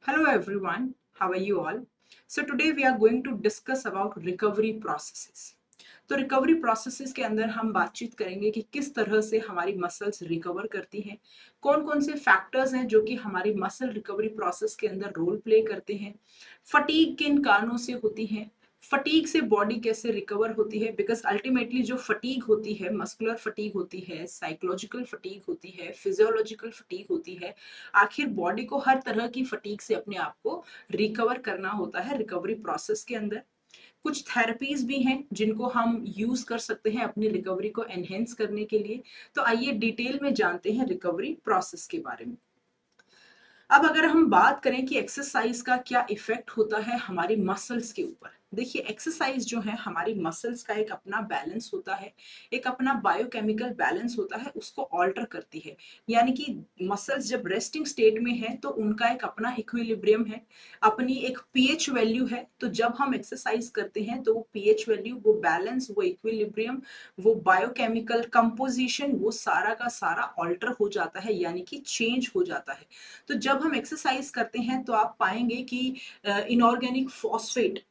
Hello everyone, how are you all? So today we are going to discuss about recovery processes. तो recovery processes के अंदर हम बातचीत करेंगे कि किस तरह से हमारी मसल्स रिकवर करती हैं, कौन कौन से फैक्टर्स हैं जो कि हमारी मसल रिकवरी प्रोसेस के अंदर रोल प्ले करते हैं, फटीग किन कारणों से होती है, फटीग से बॉडी कैसे रिकवर होती है, बिकॉज अल्टीमेटली जो फटीग होती है, मस्कुलर फटीग होती है, साइकोलॉजिकल फटीग होती है, फिजियोलॉजिकल फटीग होती है, आखिर बॉडी को हर तरह की फटीग से अपने आप को रिकवर करना होता है रिकवरी प्रोसेस के अंदर। कुछ थेरेपीज भी हैं जिनको हम यूज कर सकते हैं अपनी रिकवरी को एनहेंस करने के लिए। तो आइए डिटेल में जानते हैं रिकवरी प्रोसेस के बारे में। अब अगर हम बात करें कि एक्सरसाइज का क्या इफेक्ट होता है हमारी मसल्स के ऊपर, देखिए एक्सरसाइज जो है हमारी मसल्स का एक अपना बैलेंस होता है, एक अपना बायोकेमिकल बैलेंस होता है, उसको ऑल्टर करती है। यानी कि मसल्स जब रेस्टिंग स्टेट में है तो उनका एक अपना इक्विलिब्रियम है, अपनी एक पीएच वैल्यू है। तो जब हम एक्सरसाइज करते हैं तो वो पीएच वैल्यू, वो बैलेंस, वो इक्विलिब्रियम, वो बायोकेमिकल कंपोजिशन, वो सारा का सारा ऑल्टर हो जाता है, यानी कि चेंज हो जाता है। तो जब हम एक्सरसाइज करते हैं तो आप पाएंगे कि इनऑर्गेनिक फॉस्फेट,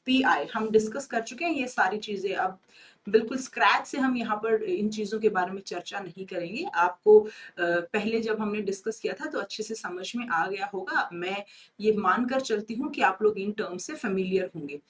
पीआई, हम डिस्कस कर चुके हैं ये सारी चीजें। अब बिल्कुल स्क्रैच से हम यहाँ पर इन चीजों के बारे में चर्चा नहीं करेंगे। आपको पहले जब हमने डिस्कस किया था तो अच्छे से समझ में आ गया होगा। मैं ये मानकर चलती हूँ कि आप लोग इन टर्म से फेमिलियर होंगे।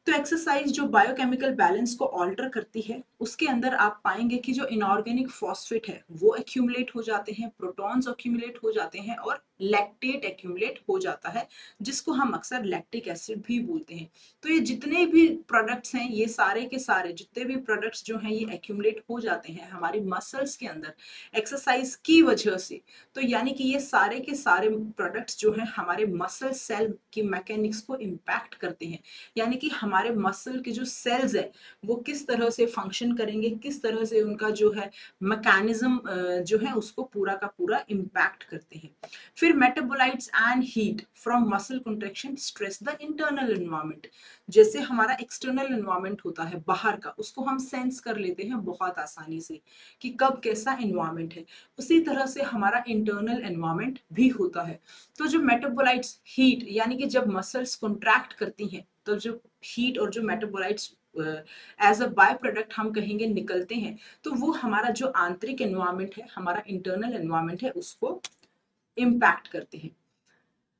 तो एक्सरसाइज जो बायोकेमिकल बैलेंस को ऑल्टर करती है, उसके अंदर आप पाएंगे कि जो इनऑर्गेनिक फॉस्फेट है वो एक्यूमुलेट हो जाते हैं, प्रोटॉन्स एक्यूमुलेट हो जाते हैं और लैक्टेट एक्यूमुलेट हो जाता है, जिसको हम अक्सर लैक्टिक एसिड भी बोलते हैं। तो ये जितने भी प्रोडक्ट्स हैं, ये सारे के सारे जितने भी प्रोडक्ट्स जो हैं ये एक्यूमुलेट हो जाते हैं हमारी मसल्स के अंदर एक्सरसाइज की वजह से। तो यानी कि ये सारे के सारे प्रोडक्ट्स जो हैं हमारे मसल सेल की मैकेनिक्स को इम्पैक्ट करते हैं। यानी कि हमारे मसल के जो सेल्स है वो किस तरह से फंक्शन करेंगे, किस तरह से उनका जो है मैकेनिज्म जो है उसको पूरा का पूरा इम्पैक्ट करते हैं। फिर metabolites and heat from muscle contraction stress the internal environment. जैसे हमारा एक्सटर्नल एनवायरनमेंट होता है बाहर का, उसको हम सेंस कर लेते हैं बहुत आसानी से कि कब कैसा एनवायरनमेंट है, उसी तरह से हमारा इंटरनल एनवायरनमेंट भी होता है। तो जो मेटाबोलाइट्स, हीट, यानी कि जब मसल्स कॉन्ट्रैक्ट करती हैं तो जो हीट और जो metabolites as a by product हम कहेंगे निकलते हैं, तो वो हमारा जो आंतरिक एनवायरनमेंट है, हमारा इंटरनल एनवायरनमेंट है, उसको इम्पैक्ट करते हैं।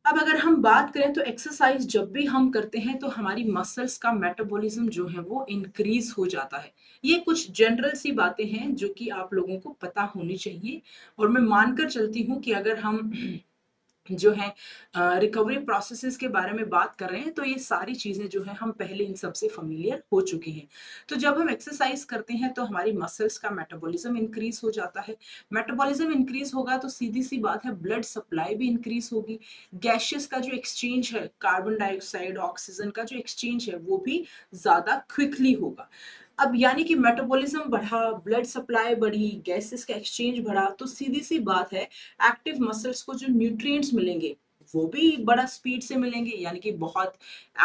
अब अगर हम बात करें तो एक्सरसाइज जब भी हम करते हैं तो हमारी मसल्स का मेटाबॉलिज्म जो है वो इंक्रीज हो जाता है। ये कुछ जनरल सी बातें हैं जो कि आप लोगों को पता होनी चाहिए। और मैं मानकर चलती हूँ कि अगर हम जो है रिकवरी प्रोसेसेस के बारे में बात कर रहे हैं तो ये सारी चीजें जो है हम पहले इन सबसे फेमिलियर हो चुके हैं। तो जब हम एक्सरसाइज करते हैं तो हमारी मसल्स का मेटाबॉलिज्म इंक्रीज हो जाता है। मेटाबॉलिज्म इंक्रीज होगा तो सीधी सी बात है ब्लड सप्लाई भी इंक्रीज होगी। गैसेस का जो एक्सचेंज है, कार्बन डाइऑक्साइड, ऑक्सीजन का जो एक्सचेंज है वो भी ज्यादा क्विकली होगा। अब यानी कि मेटाबॉलिज्म बढ़ा, ब्लड सप्लाई बढ़ी, गैसेस का एक्सचेंज बढ़ा, तो सीधी सी बात है एक्टिव मसल्स को जो न्यूट्रिएंट्स मिलेंगे वो भी बड़ा स्पीड से मिलेंगे, यानी कि बहुत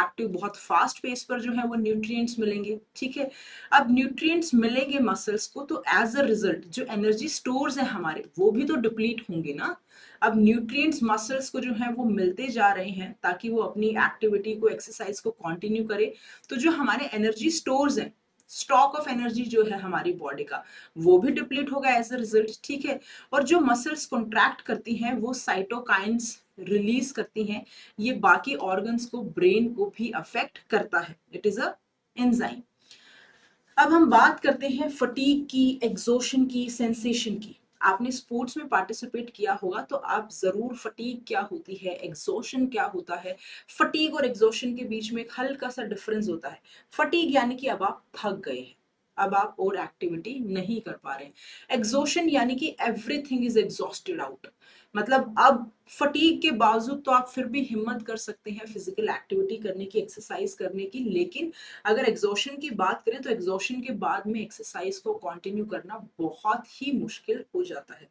एक्टिव, बहुत फास्ट पेस पर जो है वो न्यूट्रिएंट्स मिलेंगे। ठीक है, अब न्यूट्रिएंट्स मिलेंगे मसल्स को तो एज अ रिजल्ट जो एनर्जी स्टोर्स है हमारे वो भी तो डिप्लीट होंगे ना। अब न्यूट्रिएंट्स मसल्स को जो है वो मिलते जा रहे हैं ताकि वो अपनी एक्टिविटी को, एक्सरसाइज को कंटिन्यू करे। तो जो हमारे एनर्जी स्टोर्स हैं, स्टॉक ऑफ एनर्जी जो है हमारी बॉडी का, वो भी डिप्लीट होगा एज अ रिजल्ट। ठीक है, और जो मसल्स कॉन्ट्रैक्ट करती हैं वो साइटोकाइंस रिलीज करती हैं। ये बाकी ऑर्गन्स को, ब्रेन को भी अफेक्ट करता है। It is a enzyme. अब हम बात करते हैं फटीग की, एग्जॉशन की, सेंसेशन की। आपने स्पोर्ट्स में पार्टिसिपेट किया होगा तो आप जरूर फटीग क्या होती है, एग्जॉशन क्या होता है, फटीग और एग्जॉशन के बीच में एक हल्का सा डिफरेंस होता है। फटीग यानी कि अब आप थक गए हैं, अब आप और एक्टिविटी नहीं कर पा रहे हैं। एग्जॉशन यानी कि एवरीथिंग इज एग्जॉस्टेड आउट, मतलब अब फटीग के बावजूद तो आप फिर भी हिम्मत कर सकते हैं फिजिकल एक्टिविटी करने की, एक्सरसाइज करने की, लेकिन अगर एग्जॉशन की बात करें तो एग्जॉशन के बाद में एक्सरसाइज को कंटिन्यू करना बहुत ही मुश्किल हो जाता है।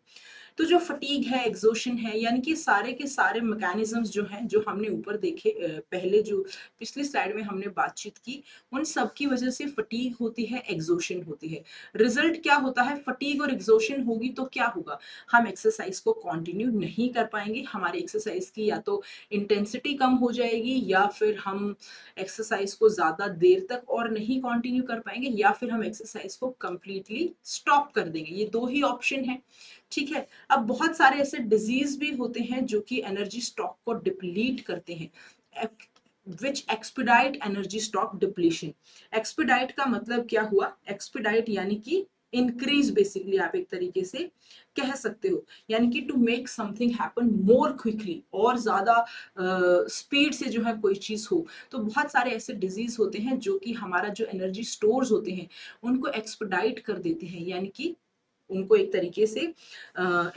तो जो फटीग है, एग्जॉशन है, यानी कि सारे के सारे मैकेनिज्म्स जो हैं, जो हमने ऊपर देखे, पहले जो पिछली स्लाइड में हमने बातचीत की, उन सब की वजह से फटीग होती है, एग्जॉशन होती है। रिजल्ट क्या होता है, फटीग और एग्जॉशन होगी तो क्या होगा, हम एक्सरसाइज को कंटिन्यू कंटिन्यू नहीं कर पाएंगे, हमारी एक्सरसाइज की या तो इंटेंसिटी कम हो जाएगी या फिर हम एक्सरसाइज को ज़्यादा देर तक और नहीं कंटिन्यू कर पाएंगे या फिर हम एक्सरसाइज को कंप्लीटली स्टॉप कर देंगे। ये दो ही ऑप्शन है, ठीक है। अब बहुत सारे ऐसे डिजीज भी होते हैं जो कि एनर्जी स्टॉक को डिप्लीट करते हैं, which expedite energy stock depletion. Expedite का मतलब क्या हुआ, एक्सपीडाइट यानी कि इंक्रीज, बेसिकली आप एक तरीके से कह सकते हो, यानी कि to make something happen more quickly, और ज्यादा स्पीड से जो है कोई चीज हो। तो बहुत सारे ऐसे डिजीज होते हैं जो कि हमारा जो एनर्जी स्टोर्स होते हैं उनको एक्सपीडाइट कर देते हैं, यानी कि उनको एक तरीके से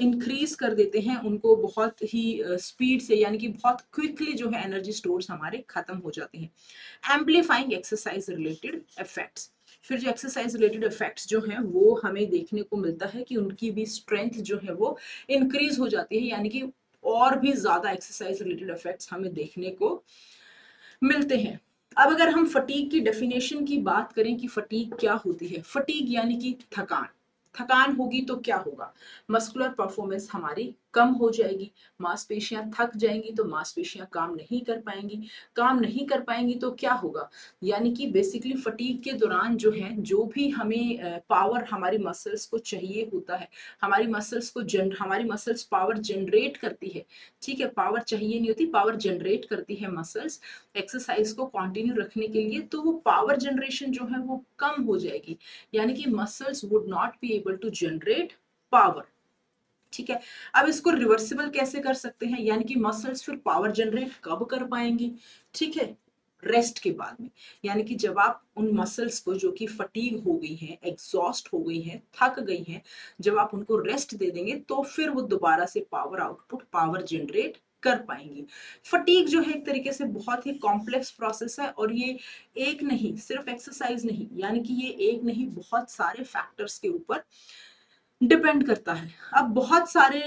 इंक्रीज कर देते हैं, उनको बहुत ही स्पीड से, यानी कि बहुत क्विकली जो है एनर्जी स्टोर्स हमारे खत्म हो जाते हैं। Amplifying exercise related effects. फिर जो एक्सरसाइज रिलेटेड इफेक्ट्स जो हैं वो हमें देखने को मिलता है कि उनकी भी स्ट्रेंथ जो है वो इंक्रीज हो जाती है, यानी कि और भी ज्यादा एक्सरसाइज रिलेटेड इफेक्ट्स हमें देखने को मिलते हैं। अब अगर हम फटीग की डेफिनेशन की बात करें कि फटीग क्या होती है, फटीग यानी कि थकान। थकान होगी तो क्या होगा, मस्कुलर परफॉर्मेंस हमारी कम हो जाएगी, मांसपेशियां थक जाएंगी तो मांसपेशियां काम नहीं कर पाएंगी, काम नहीं कर पाएंगी तो क्या होगा, यानी कि बेसिकली फटीग के दौरान जो है जो भी हमें पावर हमारी मसल्स को चाहिए होता है, हमारी मसल्स पावर जनरेट करती है, ठीक है, पावर चाहिए नहीं होती, पावर जनरेट करती है मसल्स एक्सरसाइज को कंटिन्यू रखने के लिए, तो वो पावर जनरेशन जो है वो कम हो जाएगी, यानी कि muscles would not be able to generate power, ठीक है। अब इसको रिवर्सिबल कैसे कर सकते हैं, यानी कि मसल्स फिर पावर जनरेट कब कर पाएंगी, ठीक है, रेस्ट के बाद में, यानी कि जब आप उन मसल्स को जो कि फटीग हो गई हैं, एग्जॉस्ट हो गई हैं, थक गई हैं, जब आप उनको रेस्ट दे देंगे तो फिर वो दोबारा से पावर आउटपुट, पावर जनरेट कर पाएंगी। फटीग जो है एक तरीके से बहुत ही कॉम्प्लेक्स प्रोसेस है, और ये एक नहीं, सिर्फ एक्सरसाइज नहीं, यानी कि ये एक नहीं, बहुत सारे फैक्टर्स के ऊपर डिपेंड करता है। अब बहुत सारे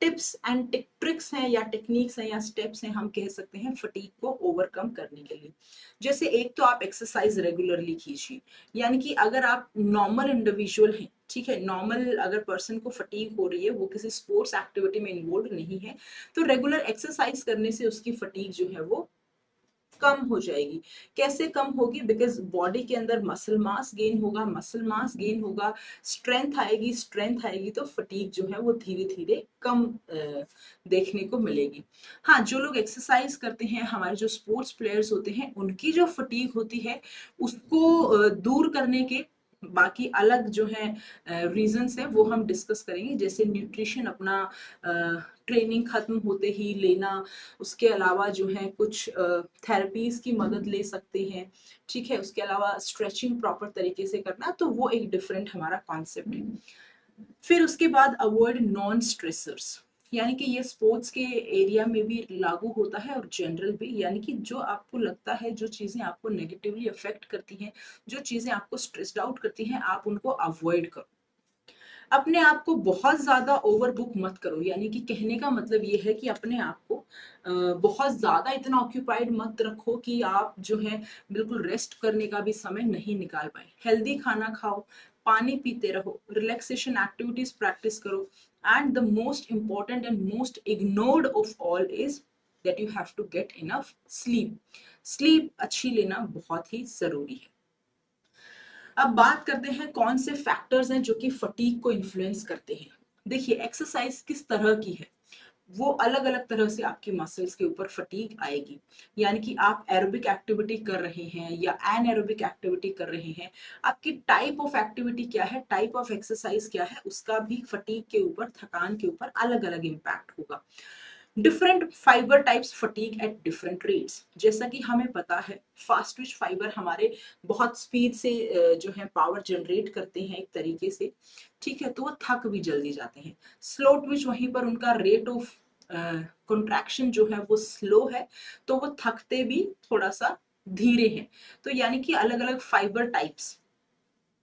टिप्स एंड ट्रिक्स हैं या टेक्निक्स हैं या स्टेप्स हैं, हम कह सकते हैं फटीग को ओवरकम करने के लिए। जैसे एक तो आप एक्सरसाइज रेगुलरली कीजिए, यानी कि अगर आप नॉर्मल इंडिविजुअल हैं, ठीक है, नॉर्मल अगर पर्सन को फटीग हो रही है, वो किसी स्पोर्ट्स एक्टिविटी में इन्वॉल्व नहीं है, तो रेगुलर एक्सरसाइज करने से उसकी फटीग जो है वो कम हो जाएगी। कैसे कम होगी, बिकॉज बॉडी के अंदर मसल मास गेन होगा, मसल मास गेन होगा, स्ट्रेंथ आएगी तो फटीग जो है वो धीरे धीरे कम देखने को मिलेगी। हाँ, जो लोग एक्सरसाइज करते हैं, हमारे जो स्पोर्ट्स प्लेयर्स होते हैं, उनकी जो फटीग होती है उसको दूर करने के बाकी अलग जो है रीजंस हैं वो हम डिस्कस करेंगे, जैसे न्यूट्रिशन अपना ट्रेनिंग खत्म होते ही लेना, उसके अलावा जो है कुछ थेरेपीज की मदद ले सकते हैं, ठीक है, उसके अलावा स्ट्रेचिंग प्रॉपर तरीके से करना, तो वो एक डिफरेंट हमारा कॉन्सेप्ट है। फिर उसके बाद अवॉइड नॉन स्ट्रेसर्स, यानी कि ये स्पोर्ट्स के एरिया में भी लागू होता है और जनरल भी, यानी कि जो आपको लगता है, जो चीजें आपको नेगेटिवली अफेक्ट करती हैं, जो चीजें आपको स्ट्रेस्ड आउट करती हैं, आप उनको अवॉइड करो। अपने आप को बहुत ज्यादा ओवरबुक मत करो, यानी कि कहने का मतलब ये है कि अपने आप को बहुत ज्यादा इतना ऑक्यूपाइड मत रखो कि आप जो है बिल्कुल रेस्ट करने का भी समय नहीं निकाल पाए। हेल्दी खाना खाओ, पानी पीते रहो, रिलैक्सेशन एक्टिविटीज प्रैक्टिस करो, and the most important and most ignored of all is that you have to get enough sleep. Sleep अच्छी लेना बहुत ही जरूरी है। अब बात करते हैं कौन से फैक्टर्स हैं जो कि फटीग को इन्फ्लुएंस करते हैं। देखिए, एक्सरसाइज किस तरह की है, वो अलग अलग तरह से आपकी मसल्स के ऊपर फटीग आएगी, यानी कि आप एरोबिक एक्टिविटी कर रहे हैं या एनएरोबिक एक्टिविटी कर रहे हैं, आपकी टाइप ऑफ एक्टिविटी क्या है, टाइप ऑफ एक्सरसाइज क्या है, उसका भी फटीग के ऊपर, थकान के ऊपर अलग अलग इम्पैक्ट होगा। Different fibre types fatigue at different rates, जैसा कि हमें पता है फास्ट ट्विच फाइबर हमारे बहुत स्पीड से जो है पावर जनरेट करते हैं एक तरीके से, ठीक है, तो वो थक भी जल्दी जाते हैं। स्लो ट्विच वहीं पर उनका रेट ऑफ कंट्रैक्शन जो है वो स्लो है, तो वो थकते भी थोड़ा सा धीरे हैं। तो यानी कि अलग अलग फाइबर टाइप्स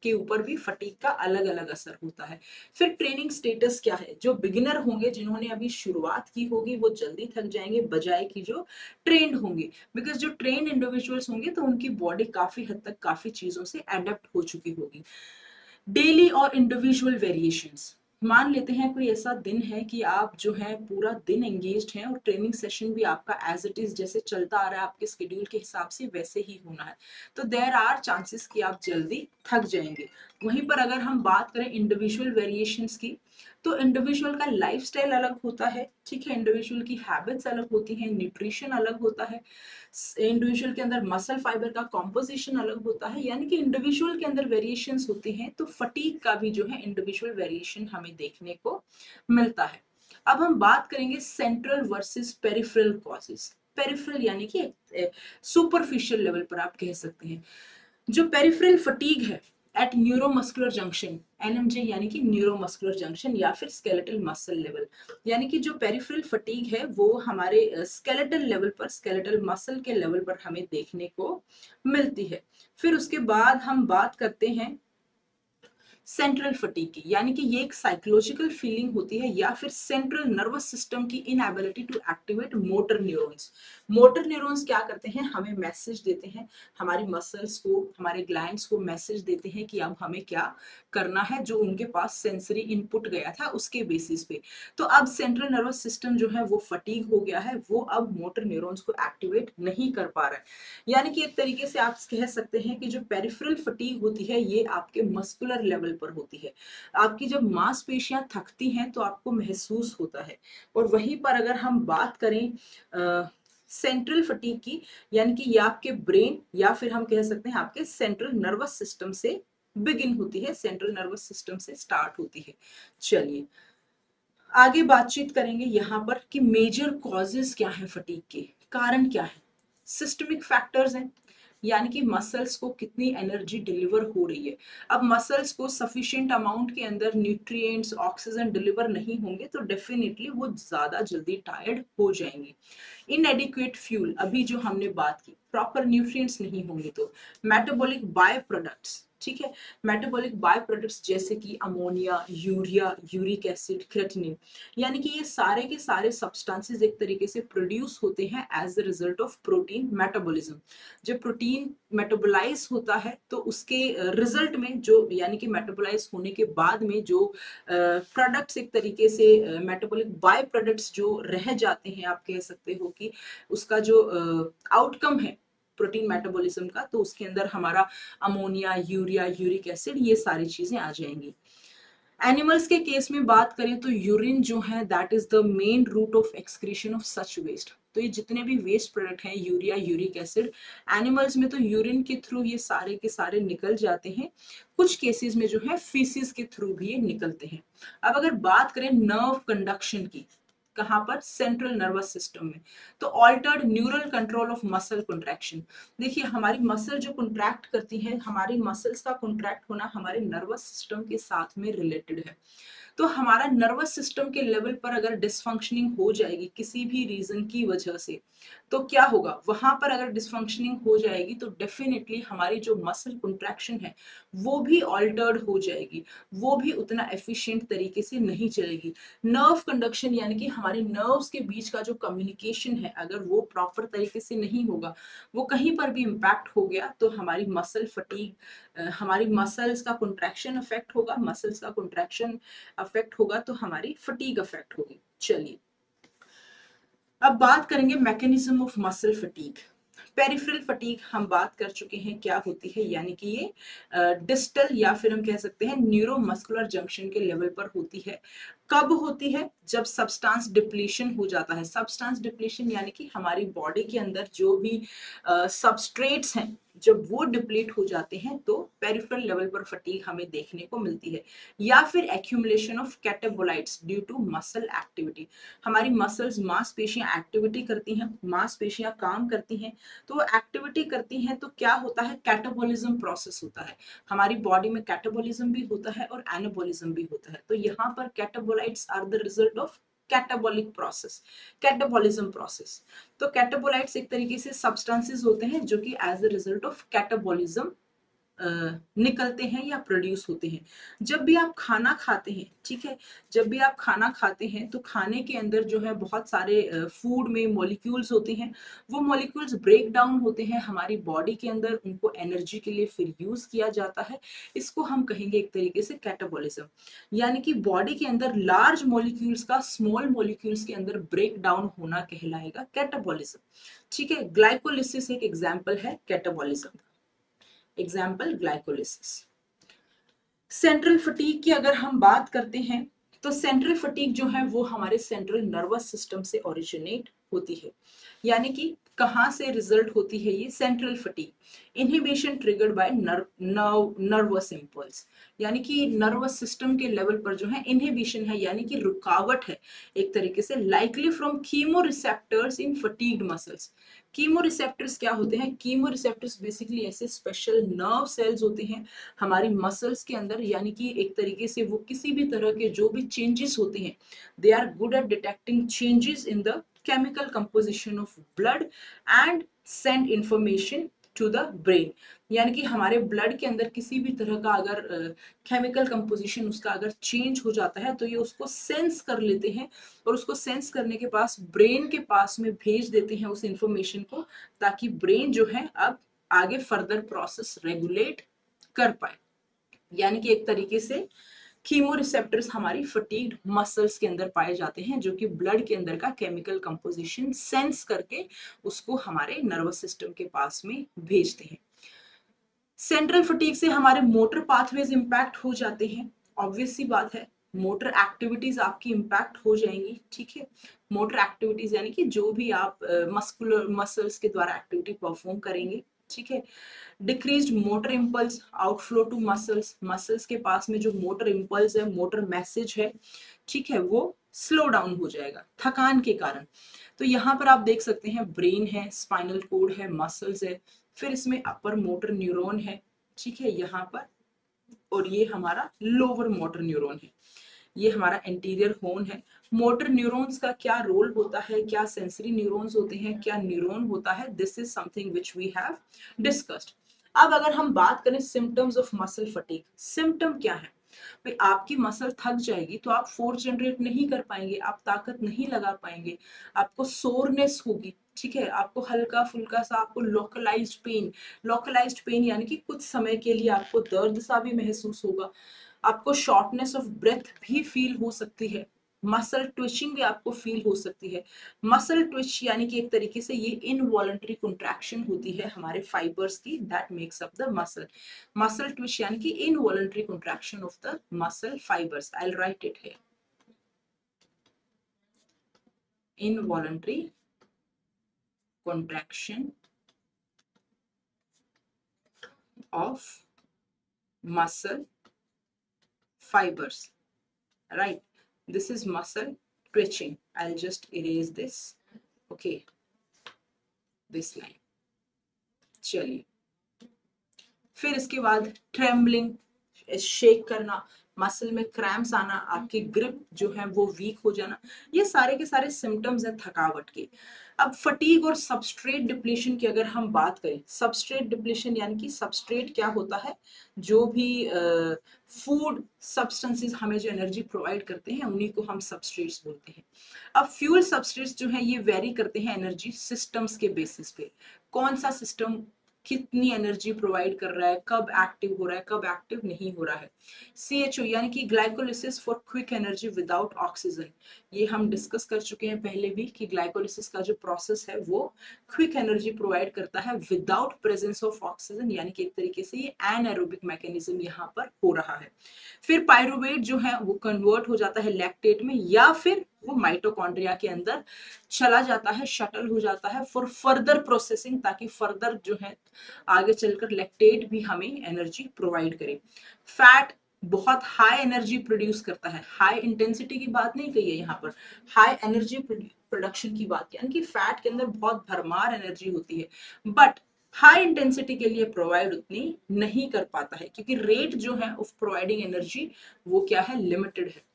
के ऊपर भी फटीग का अलग अलग असर होता है। फिर ट्रेनिंग स्टेटस क्या है, जो बिगिनर होंगे, जिन्होंने अभी शुरुआत की होगी, वो जल्दी थक जाएंगे बजाय कि जो ट्रेंड होंगे, बिकॉज जो ट्रेन इंडिविजुअल्स होंगे तो उनकी बॉडी काफी हद तक काफी चीजों से एडेप्ट हो चुकी होगी। डेली और इंडिविजुअल वेरिएशंस, मान लेते हैं कोई ऐसा दिन है कि आप जो है पूरा दिन एंगेज्ड हैं और ट्रेनिंग सेशन भी आपका एज इट इज जैसे चलता आ रहा है आपके शेड्यूल के हिसाब से वैसे ही होना है, तो देयर आर चांसेस कि आप जल्दी थक जाएंगे। वहीं पर अगर हम बात करें इंडिविजुअल वेरिएशंस की, तो इंडिविजुअल का लाइफस्टाइल अलग होता है, ठीक है, इंडिविजुअल की हैबिट्स अलग होती हैं, न्यूट्रिशन अलग होता है, इंडिविजुअल के अंदर मसल फाइबर का कॉम्पोजिशन अलग होता है, यानी कि इंडिविजुअल के अंदर वेरिएशंस होती हैं, तो फटीग का भी जो है इंडिविजुअल वेरिएशन हमें देखने को मिलता है। अब हम बात करेंगे central versus peripheral causes. Peripheral यानी कि सुपरफिशियल लेवल पर आप कह सकते हैं। जो पेरिफेरल फटीग है एट न्यूरोमस्कुलर जंक्शन, एनएमजे यानी कि न्यूरोमस्कुलर जंक्शन या फिर स्केलेटल मसल लेवल, यानी कि जो पेरिफेरल फटीग है वो हमारे स्केलेटल लेवल पर, स्केलेटल मसल के लेवल पर हमें देखने को मिलती है। फिर उसके बाद हम बात करते हैं सेंट्रल फटीग की, यानी कि ये एक साइकोलॉजिकल फीलिंग होती है या फिर सेंट्रल नर्वस सिस्टम की inability to activate motor neurons. Motor neurons क्या करते हैं, हमें मैसेज देते हैं, हमारी मसल्स को, हमारे ग्लैंड्स को मैसेज देते हैं कि अब हमें क्या करना है, जो उनके पास सेंसरी इनपुट गया था उसके बेसिस पे। तो अब सेंट्रल नर्वस सिस्टम जो है वो फटीग हो गया है, वो अब मोटर न्यूरॉन्स को एक्टिवेट नहीं कर पा रहा है। यानी कि एक तरीके से आप कह सकते हैं कि जो पेरिफेरल फटीग होती है ये आपके मस्कुलर लेवल पर होती है। आपकी जब मांसपेशियां थकती हैं तो आपको महसूस होता है। और वहीं पर अगर हम बात करें सेंट्रल फटीग की, यानी कि ये आपके ब्रेन या फिर हम कह सकते हैं आपके सेंट्रल नर्वस सिस्टम से बिगिन होती है, सेंट्रल नर्वस सिस्टम से स्टार्ट होती है। चलिए आगे बातचीत करेंगे यहाँ पर कि मेजर कॉजेज क्या है फटीग के, कारण क्या है। सिस्टमिक फैक्टर्स हैं, यानी कि मसल्स को कितनी एनर्जी डिलीवर हो रही है। अब मसल्स को सफिशिएंट अमाउंट के अंदर न्यूट्रिएंट्स, ऑक्सीजन डिलीवर नहीं होंगे तो डेफिनेटली वो ज्यादा जल्दी टायर्ड हो जाएंगी। इनएडिक्वेट फ्यूल, अभी जो हमने बात की, प्रॉपर न्यूट्रिएंट्स नहीं होंगे तो मेटाबॉलिक बाय प्रोडक्ट्स, ठीक है, मेटाबॉलिक बाय प्रोडक्ट्स जैसे कि ammonia, urea, uric acid, creatinine, यानी कि ये सारे के सारे सब्सटेंसेस एक तरीके से प्रोड्यूस होते हैं as the result of protein metabolism. जब प्रोटीन मेटाबोलाइज होता है तो उसके रिजल्ट में जो, यानी कि मेटाबोलाइज होने के बाद में जो प्रोडक्ट्स एक तरीके से मेटाबॉलिक बाय प्रोडक्ट्स जो रह जाते हैं, आप कह सकते हो कि उसका जो आउटकम है प्रोटीन मेटाबॉलिज्म का, तो उसके अंदर हमारा अमोनिया, यूरिया, यूरिक एसिड, ये सारी चीजें आ जाएंगी। एनिमल्स के केस में बात करें तो यूरिन जो है that is the main route of excretion of such waste. तो ये जितने भी वेस्ट प्रोडक्ट हैं, यूरिया, यूरिक एसिड, एनिमल्स में तो यूरिन के थ्रू ये सारे के सारे निकल जाते हैं, कुछ केसेस में जो है फीसिस के थ्रू भी ये निकलते हैं। अब अगर बात करें नर्व कंडक्शन की, कहाँ पर, सेंट्रल नर्वस सिस्टम में, तो altered neural control of muscle contraction. देखिए हमारी मसल जो कंट्रैक्ट करती है, हमारी मसल्स का कंट्रैक्ट होना हमारे नर्वस सिस्टम के साथ में रिलेटेड है। तो हमारा नर्वस सिस्टम के लेवल पर अगर डिसफंक्शनिंग हो जाएगी किसी भी रीजन की वजह से, तो क्या होगा, वहां पर अगर डिसफंक्शनिंग हो जाएगी तो डेफिनेटली हमारी जो मसल कंट्रैक्शन है वो भी ऑल्टर्ड हो जाएगी, वो भी उतना एफिशिएंट तरीके से नहीं चलेगी। नर्व कंडक्शन यानी कि हमारे नर्व्स के बीच का जो कम्युनिकेशन है, अगर वो प्रॉपर तरीके से नहीं होगा, वो कहीं पर भी इम्पैक्ट हो गया तो हमारी मसल फटीग, हमारी मसल्स का कंट्रैक्शन अफेक्ट होगा, मसल्स का कंट्रैक्शन अफेक्ट होगा तो हमारी फटीग अफेक्ट होगी। चलिए अब बात करेंगे mechanism of muscle fatigue. Peripheral fatigue हम बात कर चुके हैं क्या होती है, यानी कि ये डिस्टल या फिर हम कह सकते हैं न्यूरोमस्कुलर जंक्शन के लेवल पर होती है। कब होती है, जब सब्सटेंस डिप्लीशन हो जाता है। सब्सटेंस डिप्लीशन यानी कि हमारी बॉडी के अंदर जो भी सबस्ट्रेट्स हैं जब वो डिप्लीट हो जाते हैं तो पेरिफेरल लेवल पर फटीग हमें देखने को मिलती है। या फिर accumulation of catabolites due to muscle activity, हमारी मसल्स, मांसपेशियां एक्टिविटी करती हैं, मांसपेशियां काम करती हैं, तो वो एक्टिविटी करती हैं तो क्या होता है, कैटाबॉलिज्म प्रोसेस होता है। हमारी बॉडी में कैटाबॉलिज्म भी होता है और एनाबॉलिज्म भी होता है। तो यहाँ पर catabolites are the result of catabolic process, catabolism process. तो कैटाबोलाइट्स एक तरीके से सब्सटेंसेस होते हैं जो कि as a result of catabolism निकलते हैं या प्रोड्यूस होते हैं। जब भी आप खाना खाते हैं, ठीक है, जब भी आप खाना खाते हैं तो खाने के अंदर जो है बहुत सारे फूड में मॉलिक्यूल्स होते हैं। वो मॉलिक्यूल्स ब्रेक डाउन होते हैं हमारी बॉडी के अंदर, उनको एनर्जी के लिए फिर यूज किया जाता है। इसको हम कहेंगे एक तरीके से कैटाबॉलिज्म, यानी कि बॉडी के अंदर लार्ज मॉलिक्यूल्स का स्मॉल मॉलिक्यूल्स के अंदर ब्रेक डाउन होना कहलाएगा कैटाबॉलिज्म। ठीक है, ग्लाइकोलिसिस एक एग्जाम्पल है catabolism. Example glycolysis. Central fatigue की अगर हम बात करते हैं तो सेंट्रल फटीग जो है वो हमारे सेंट्रल नर्वस सिस्टम से ओरिजिनेट होती है। यानी कि कहाँ से रिजल्ट होती है ये central fatigue? Inhibition triggered by nervous impulse, यानी कि नर्वस सिस्टम के लेवल पर जो है इनहिबिशन है, यानी कि रुकावट है एक तरीके से, likely from chemo receptors in fatigued muscles. Chemo receptors क्या होते हैं? कीमो रिसेप्टर्स बेसिकली ऐसे स्पेशल नर्व सेल्स होते हैं हमारी मसल्स के अंदर, यानी कि एक तरीके से वो किसी भी तरह के जो भी चेंजेस होते हैं, they are good at detecting changes in the chemical composition of blood and send information to the brain। यानी कि हमारे ब्लड के अंदर किसी भी तरह का अगर केमिकल कंपोजिशन उसका अगर चेंज हो जाता है तो ये उसको सेंस कर लेते हैं, और उसको सेंस करने के पास ब्रेन के पास में भेज देते हैं उस इंफॉर्मेशन को, ताकि ब्रेन जो है अब आगे फर्दर प्रोसेस रेगुलेट कर पाए। यानी कि एक तरीके से कीमो रिसेप्टर्स हमारी फटीग्ड मसल्स के अंदर पाए जाते हैं, जो कि ब्लड के अंदर का केमिकल कंपोजिशन सेंस करके उसको हमारे नर्वस सिस्टम के पास में भेजते हैं। सेंट्रल फटीग से हमारे मोटर पाथवेज इंपैक्ट हो जाते हैं। ऑब्वियस सी बात है, मोटर एक्टिविटीज आपकी इंपैक्ट हो जाएंगी। ठीक है, मोटर एक्टिविटीज यानी कि जो भी आप मस्कुलर मसल्स के द्वारा एक्टिविटी परफॉर्म करेंगे। ठीक है, decreased motor impulse outflow to muscles, muscles के पास में जो मोटर इम्पल्स है, मोटर मैसेज है, ठीक है, वो स्लो डाउन हो जाएगा थकान के कारण। तो यहाँ पर आप देख सकते हैं ब्रेन है, स्पाइनल कोड है, मसल्स है, फिर इसमें अपर मोटर न्यूरॉन है, ठीक है, यहाँ पर, और ये हमारा लोअर मोटर न्यूरॉन है, ये हमारा एंटीरियर हॉर्न है। मोटर न्यूरॉन्स का क्या रोल होता है, क्या सेंसरी न्यूरॉन्स होते हैं, क्या न्यूरॉन होता है, this is something which we have discussed. अब अगर हम बात करें symptoms of muscle fatigue, symptom क्या है? भाई आपकी मसल थक जाएगी तो आप फोर्स जनरेट नहीं कर पाएंगे, आप ताकत नहीं लगा पाएंगे, आपको सोरनेस होगी। ठीक है, आपको हल्का फुल्का सा आपको लोकलाइज्ड पेन यानी कि कुछ समय के लिए आपको दर्द सा भी महसूस होगा, आपको शॉर्टनेस ऑफ ब्रेथ भी फील हो सकती है, मसल ट्विचिंग भी आपको फील हो सकती है। मसल ट्विच यानी कि एक तरीके से ये इनवॉलंटरी कंट्रैक्शन होती है हमारे फाइबर्स की, that makes up the muscle. Muscle Twitch यानी कि involuntary contraction of the muscle fibres. I will write it here, involuntary contraction of muscle fibers, right? This is muscle twitching. I'll just erase this, okay, this line। चलिए, फिर इसके बाद trembling, shake करना, muscle में cramps आना, आपकी grip जो है वो वीक हो जाना, ये सारे के सारे सिम्टम्स हैं थकावट के। अब फटीग और सबस्ट्रेट डिप्लीशन की अगर हम बात करें, सबस्ट्रेट डिप्लीशन यानी कि सबस्ट्रेट क्या होता है? जो भी फूड सब्सटेंसेस हमें जो एनर्जी प्रोवाइड करते हैं उन्हीं को हम सबस्ट्रेट्स बोलते हैं। अब फ्यूल सबस्ट्रेट्स जो है ये वेरी करते हैं एनर्जी सिस्टम्स के बेसिस पे, कौन सा सिस्टम कितनी एनर्जी प्रोवाइड कर रहा है, कब एक्टिव हो रहा है, कब एक्टिव नहीं हो रहा है। CHO यानी कि glycolysis for quick energy without oxygen, ये हम डिस्कस कर चुके हैं पहले भी कि ग्लाइकोलिसिस का जो प्रोसेस है वो क्विक एनर्जी प्रोवाइड करता है विदाउट प्रेजेंस ऑफ ऑक्सीजन, यानी कि एक तरीके से ये एनाएरोबिक मैकेनिज्म यहाँ पर हो रहा है। फिर पायरुवेट जो है वो कन्वर्ट हो जाता है लैक्टेट में, या फिर वो माइटोकॉन्ड्रिया के अंदर चला जाता है, शटल हो जाता है फॉर फर्दर प्रोसेसिंग, ताकि फर्दर जो है आगे चलकर लैक्टेट भी हमें एनर्जी प्रोवाइड करे। फैट बहुत हाई एनर्जी प्रोड्यूस करता है, हाई इंटेंसिटी की बात नहीं कही है यहाँ पर, हाई एनर्जी प्रोडक्शन की बात, यानी कि फैट के अंदर बहुत भरमार एनर्जी होती है, बट हाई इंटेंसिटी के लिए प्रोवाइड उतनी नहीं कर पाता है, क्योंकि रेट जो है ऑफ प्रोवाइडिंग एनर्जी वो क्या है, लिमिटेड है।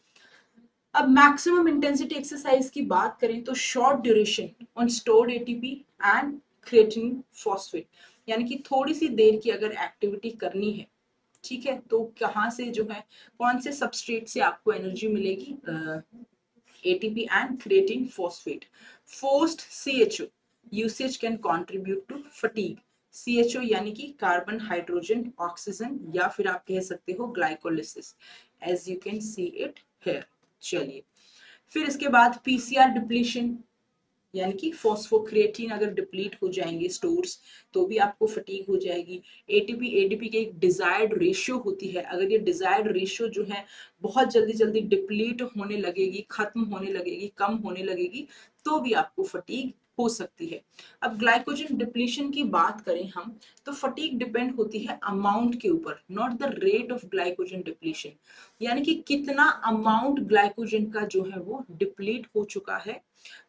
अब मैक्सिमम इंटेंसिटी एक्सरसाइज की बात करें तो short duration on stored ATP and creatinine phosphate, यानी कि थोड़ी सी देर की अगर एक्टिविटी करनी है, ठीक है, तो कहाँ से जो है, कौन से सबस्ट्रेट से आपको एनर्जी मिलेगी, ATP and creatine phosphate. Forced CHO usage can contribute to fatigue. CHO यानी कि कार्बन हाइड्रोजन ऑक्सीजन, या फिर आप कह सकते हो glycolysis, as you can see it here. चलिए, फिर इसके बाद PCR डिप्लीशन, यानी कि फॉस्फोक्रिएटिन अगर डिप्लीट हो जाएंगे स्टोर्स तो भी आपको फटीग हो जाएगी। ATP ADP की एक डिजायर्ड रेशियो होती है, अगर ये डिजायर्ड रेशियो जो है बहुत जल्दी जल्दी डिप्लीट होने लगेगी, खत्म होने लगेगी, कम होने लगेगी, तो भी आपको फटीग हो सकती है। अब ग्लाइकोजन डिप्लीशन की बात करें हम, तो फटीग डिपेंड होती है अमाउंट के ऊपर, not the rate of glycogen depletion, यानी कि कितना अमाउंट ग्लाइकोजन का जो है वो डिप्लीट हो चुका है,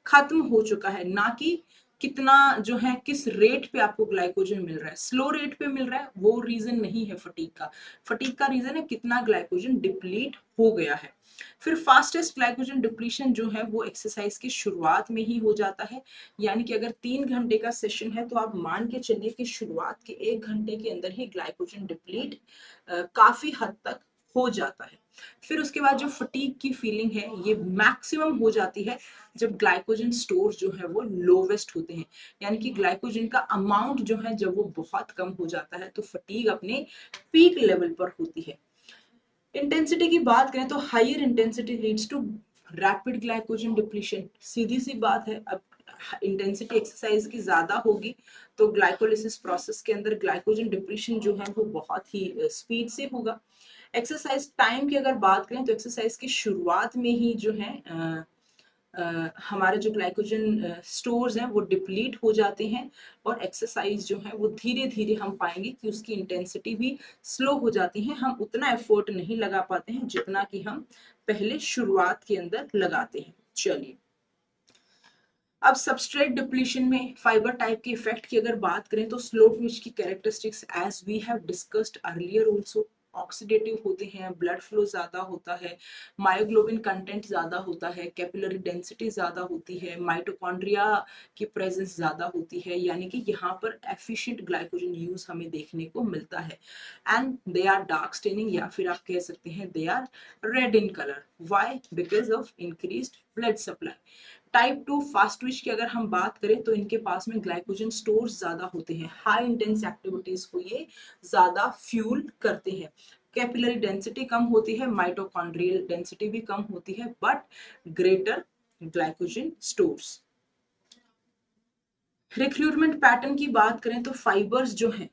खत्म हो चुका है, ना कि कितना जो है किस रेट पे आपको ग्लाइकोजन मिल रहा है। स्लो रेट पे मिल रहा है वो रीजन नहीं है फटीग का, फटीग का रीजन है कितना ग्लाइकोजन डिप्लीट हो गया है। फिर फास्टेस्ट ग्लाइकोजन डिप्लीशन जो है वो एक्सरसाइज की शुरुआत में ही हो जाता है, यानी कि अगर 3 घंटे का सेशन है तो आप मान के चलिए कि शुरुआत के 1 घंटे के अंदर ही ग्लाइकोजन डिप्लीट काफी हद तक हो जाता है। फिर उसके बाद जो फटीग की फीलिंग है ये मैक्सिमम हो जाती है जब ग्लाइकोजन स्टोर जो है वो लोवेस्ट होते हैं, यानी कि ग्लाइकोजन का अमाउंट जो है जब वो बहुत कम हो जाता है तो फटीग अपने पीक लेवल पर होती है। इंटेंसिटी की बात करें तो higher intensity leads to rapid glycogen depletion, सीधी सी बात है। अब इंटेंसिटी एक्सरसाइज की ज्यादा होगी तो ग्लाइकोलिसिस प्रोसेस के अंदर ग्लाइकोजन डिप्लीशन जो है वो बहुत ही स्पीड से होगा। एक्सरसाइज टाइम की अगर बात करें तो एक्सरसाइज की शुरुआत में ही जो है हमारे जो ग्लाइकोजन स्टोर्स हैं वो डिप्लीट हो जाते हैं, और एक्सरसाइज जो है वो धीरे धीरे हम पाएंगे कि उसकी इंटेंसिटी भी स्लो हो जाती है, हम उतना एफर्ट नहीं लगा पाते हैं जितना कि हम पहले शुरुआत के अंदर लगाते हैं। चलिए, अब सबस्ट्रेट डिप्लीशन में फाइबर टाइप के इफेक्ट की अगर बात करें तो स्लो ट्विच की characteristics as we have discussed earlier also, oxidative होते हैं, ब्लड फ्लो ज्यादा होता है, मायोग्लोबिन कंटेंट ज्यादा होता है, कैपिलरी डेंसिटी ज्यादा होती है, माइटोकॉन्ड्रिया की प्रेजेंस ज्यादा होती है, यानी कि यहाँ पर एफिशिएंट ग्लाइकोजन यूज हमें देखने को मिलता है। And they are dark staining, या फिर आप कह सकते हैं they are red in colour. Why? Because of increased blood supply. Type 2 fast twitch की अगर हम बात करें तो इनके पास में ग्लाइकोजन स्टोर्स ज्यादा होते हैं, हाई इंटेंस एक्टिविटीज को ये ज्यादा फ्यूल करते हैं। कैपिलरी डेंसिटी कम होती है, माइटोकॉन्ड्रियल डेंसिटी भी कम होती है, but greater glycogen stores. Recruitment pattern की बात करें तो फाइबर्स जो हैं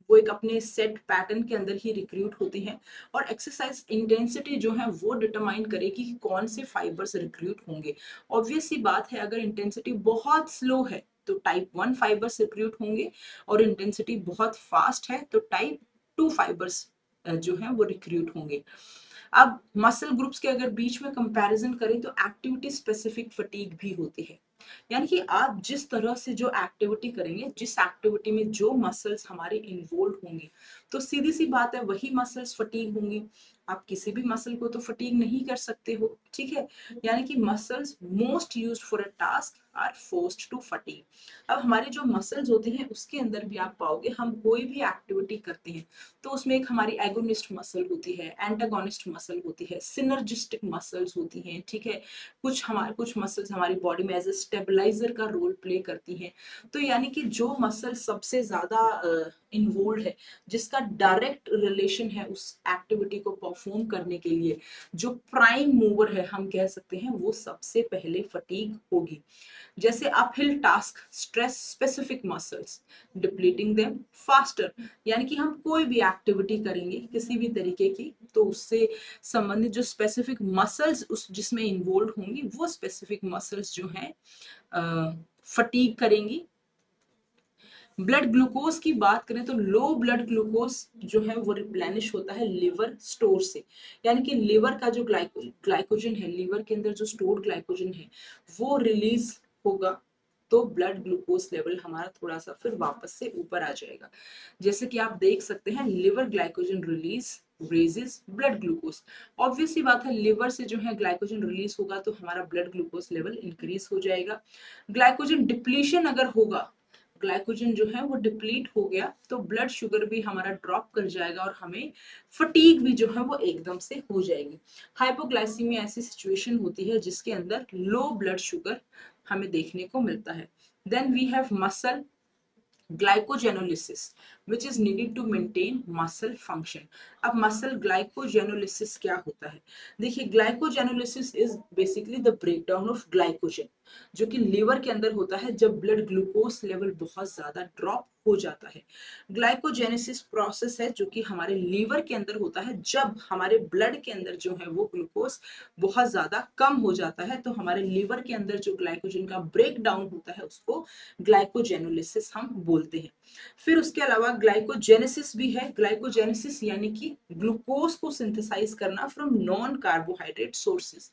वो एक अपने सेट पैटर्न के अंदर ही रिक्रूट होते हैं, और एक्सरसाइज इंटेंसिटी जो है वो डिटरमाइन करेगी कि कौन से फाइबर्स रिक्रूट होंगे। ऑब्वियस सी बात है, अगर इंटेंसिटी बहुत स्लो है तो टाइप 1 फाइबर्स रिक्रूट होंगे, और इंटेंसिटी बहुत फास्ट है तो टाइप 2 फाइबर्स जो है वो रिक्रूट होंगे। अब मसल ग्रुप्स के अगर बीच में कंपैरिजन करें तो एक्टिविटी स्पेसिफिक फटीग भी होती है, यानी कि आप जिस तरह से जो एक्टिविटी करेंगे, जिस एक्टिविटी में जो मसल्स हमारे इन्वॉल्व होंगे, तो सीधी सी बात है वही मसल्स फटीग होंगी। आप किसी भी मसल को तो फटीग नहीं कर सकते हो, ठीक है, यानी कि muscles most used for a task are forced to fatigue. अब हमारे जो मसल्स होते हैं उसके अंदर भी आप पाओगे, हम कोई भी एक्टिविटी करते हैं तो उसमें एक हमारी एगोनिस्ट मसल होती है, एंटागोनिस्ट मसल होती है, सिनर्जिस्टिक मसल्स होती हैं, ठीक है, कुछ मसल्स हमारी बॉडी में एज ए स्टेबलाइजर का रोल प्ले करती हैं। तो यानी कि जो मसल सबसे ज्यादा इन्वॉल्व है, जिसका डायरेक्ट रिलेशन है उस एक्टिविटी को परफॉर्म करने के लिए, जो प्राइम मूवर है हम कह सकते हैं, वो सबसे पहले फटीग होगी। जैसे uphill task stress specific muscles, depleting them faster, यानी कि हम कोई भी एक्टिविटी करेंगे किसी भी तरीके की तो उससे संबंधित जो स्पेसिफिक मसल्स उस जिसमें इन्वॉल्व होंगी वो स्पेसिफिक मसल्स जो हैं फटीग करेंगी। ब्लड ग्लूकोज की बात करें तो लो ब्लड ग्लूकोज जो है वो रिप्लेनिश होता है लिवर स्टोर से, यानी कि लिवर का जो ग्लाइकोजन है, लिवर के अंदर जो स्टोर्ड ग्लाइकोजन है वो रिलीज होगा, तो ब्लड ग्लूकोज लेवल हमारा थोड़ा सा फिर वापस से ऊपर आ जाएगा। जैसे कि आप देख सकते हैं liver glycogen release raises blood glucose. Obvious सी बात है, लिवर से जो है ग्लाइकोजन रिलीज होगा तो हमारा ब्लड ग्लूकोज लेवल इंक्रीज हो जाएगा। ग्लाइकोजन डिप्लीशन अगर होगा ग्लाइकोजन जो है वो डिप्लीट हो गया तो ब्लड शुगर भी हमारा ड्रॉप कर जाएगा और हमें फटीग भी जो है वो एकदम से हो जाएगी। हाइपोग्लाइसीमिया ऐसी सिचुएशन होती है जिसके अंदर लो ब्लड शुगर हमें देखने को मिलता है। Then we have muscle glycogenolysis which is needed to maintain muscle function. अब मसल ग्लाइकोजेनोलिसिस क्या होता है? देखिए, glycogenolysis is basically the breakdown of glycogen, जो कि लीवर के अंदर होता है जब ब्लड ग्लूकोज लेवल बहुत ज्यादा ड्रॉप हो जाता है। ग्लाइकोजेनेसिस प्रोसेस है जो कि हमारे लीवर के अंदर होता है जब हमारे ब्लड के अंदर जो है वो ग्लूकोज बहुत ज्यादा कम हो जाता है, तो हमारे लीवर के अंदर जो ग्लाइकोजन का ब्रेक डाउन होता है उसको ग्लाइकोजेनोलिसिस हम बोलते हैं। फिर उसके अलावा ग्लाइकोजेनेसिस भी है। ग्लाइकोजेनेसिस यानी कि ग्लूकोज को सिंथेसाइज करना from non carbohydrate sources.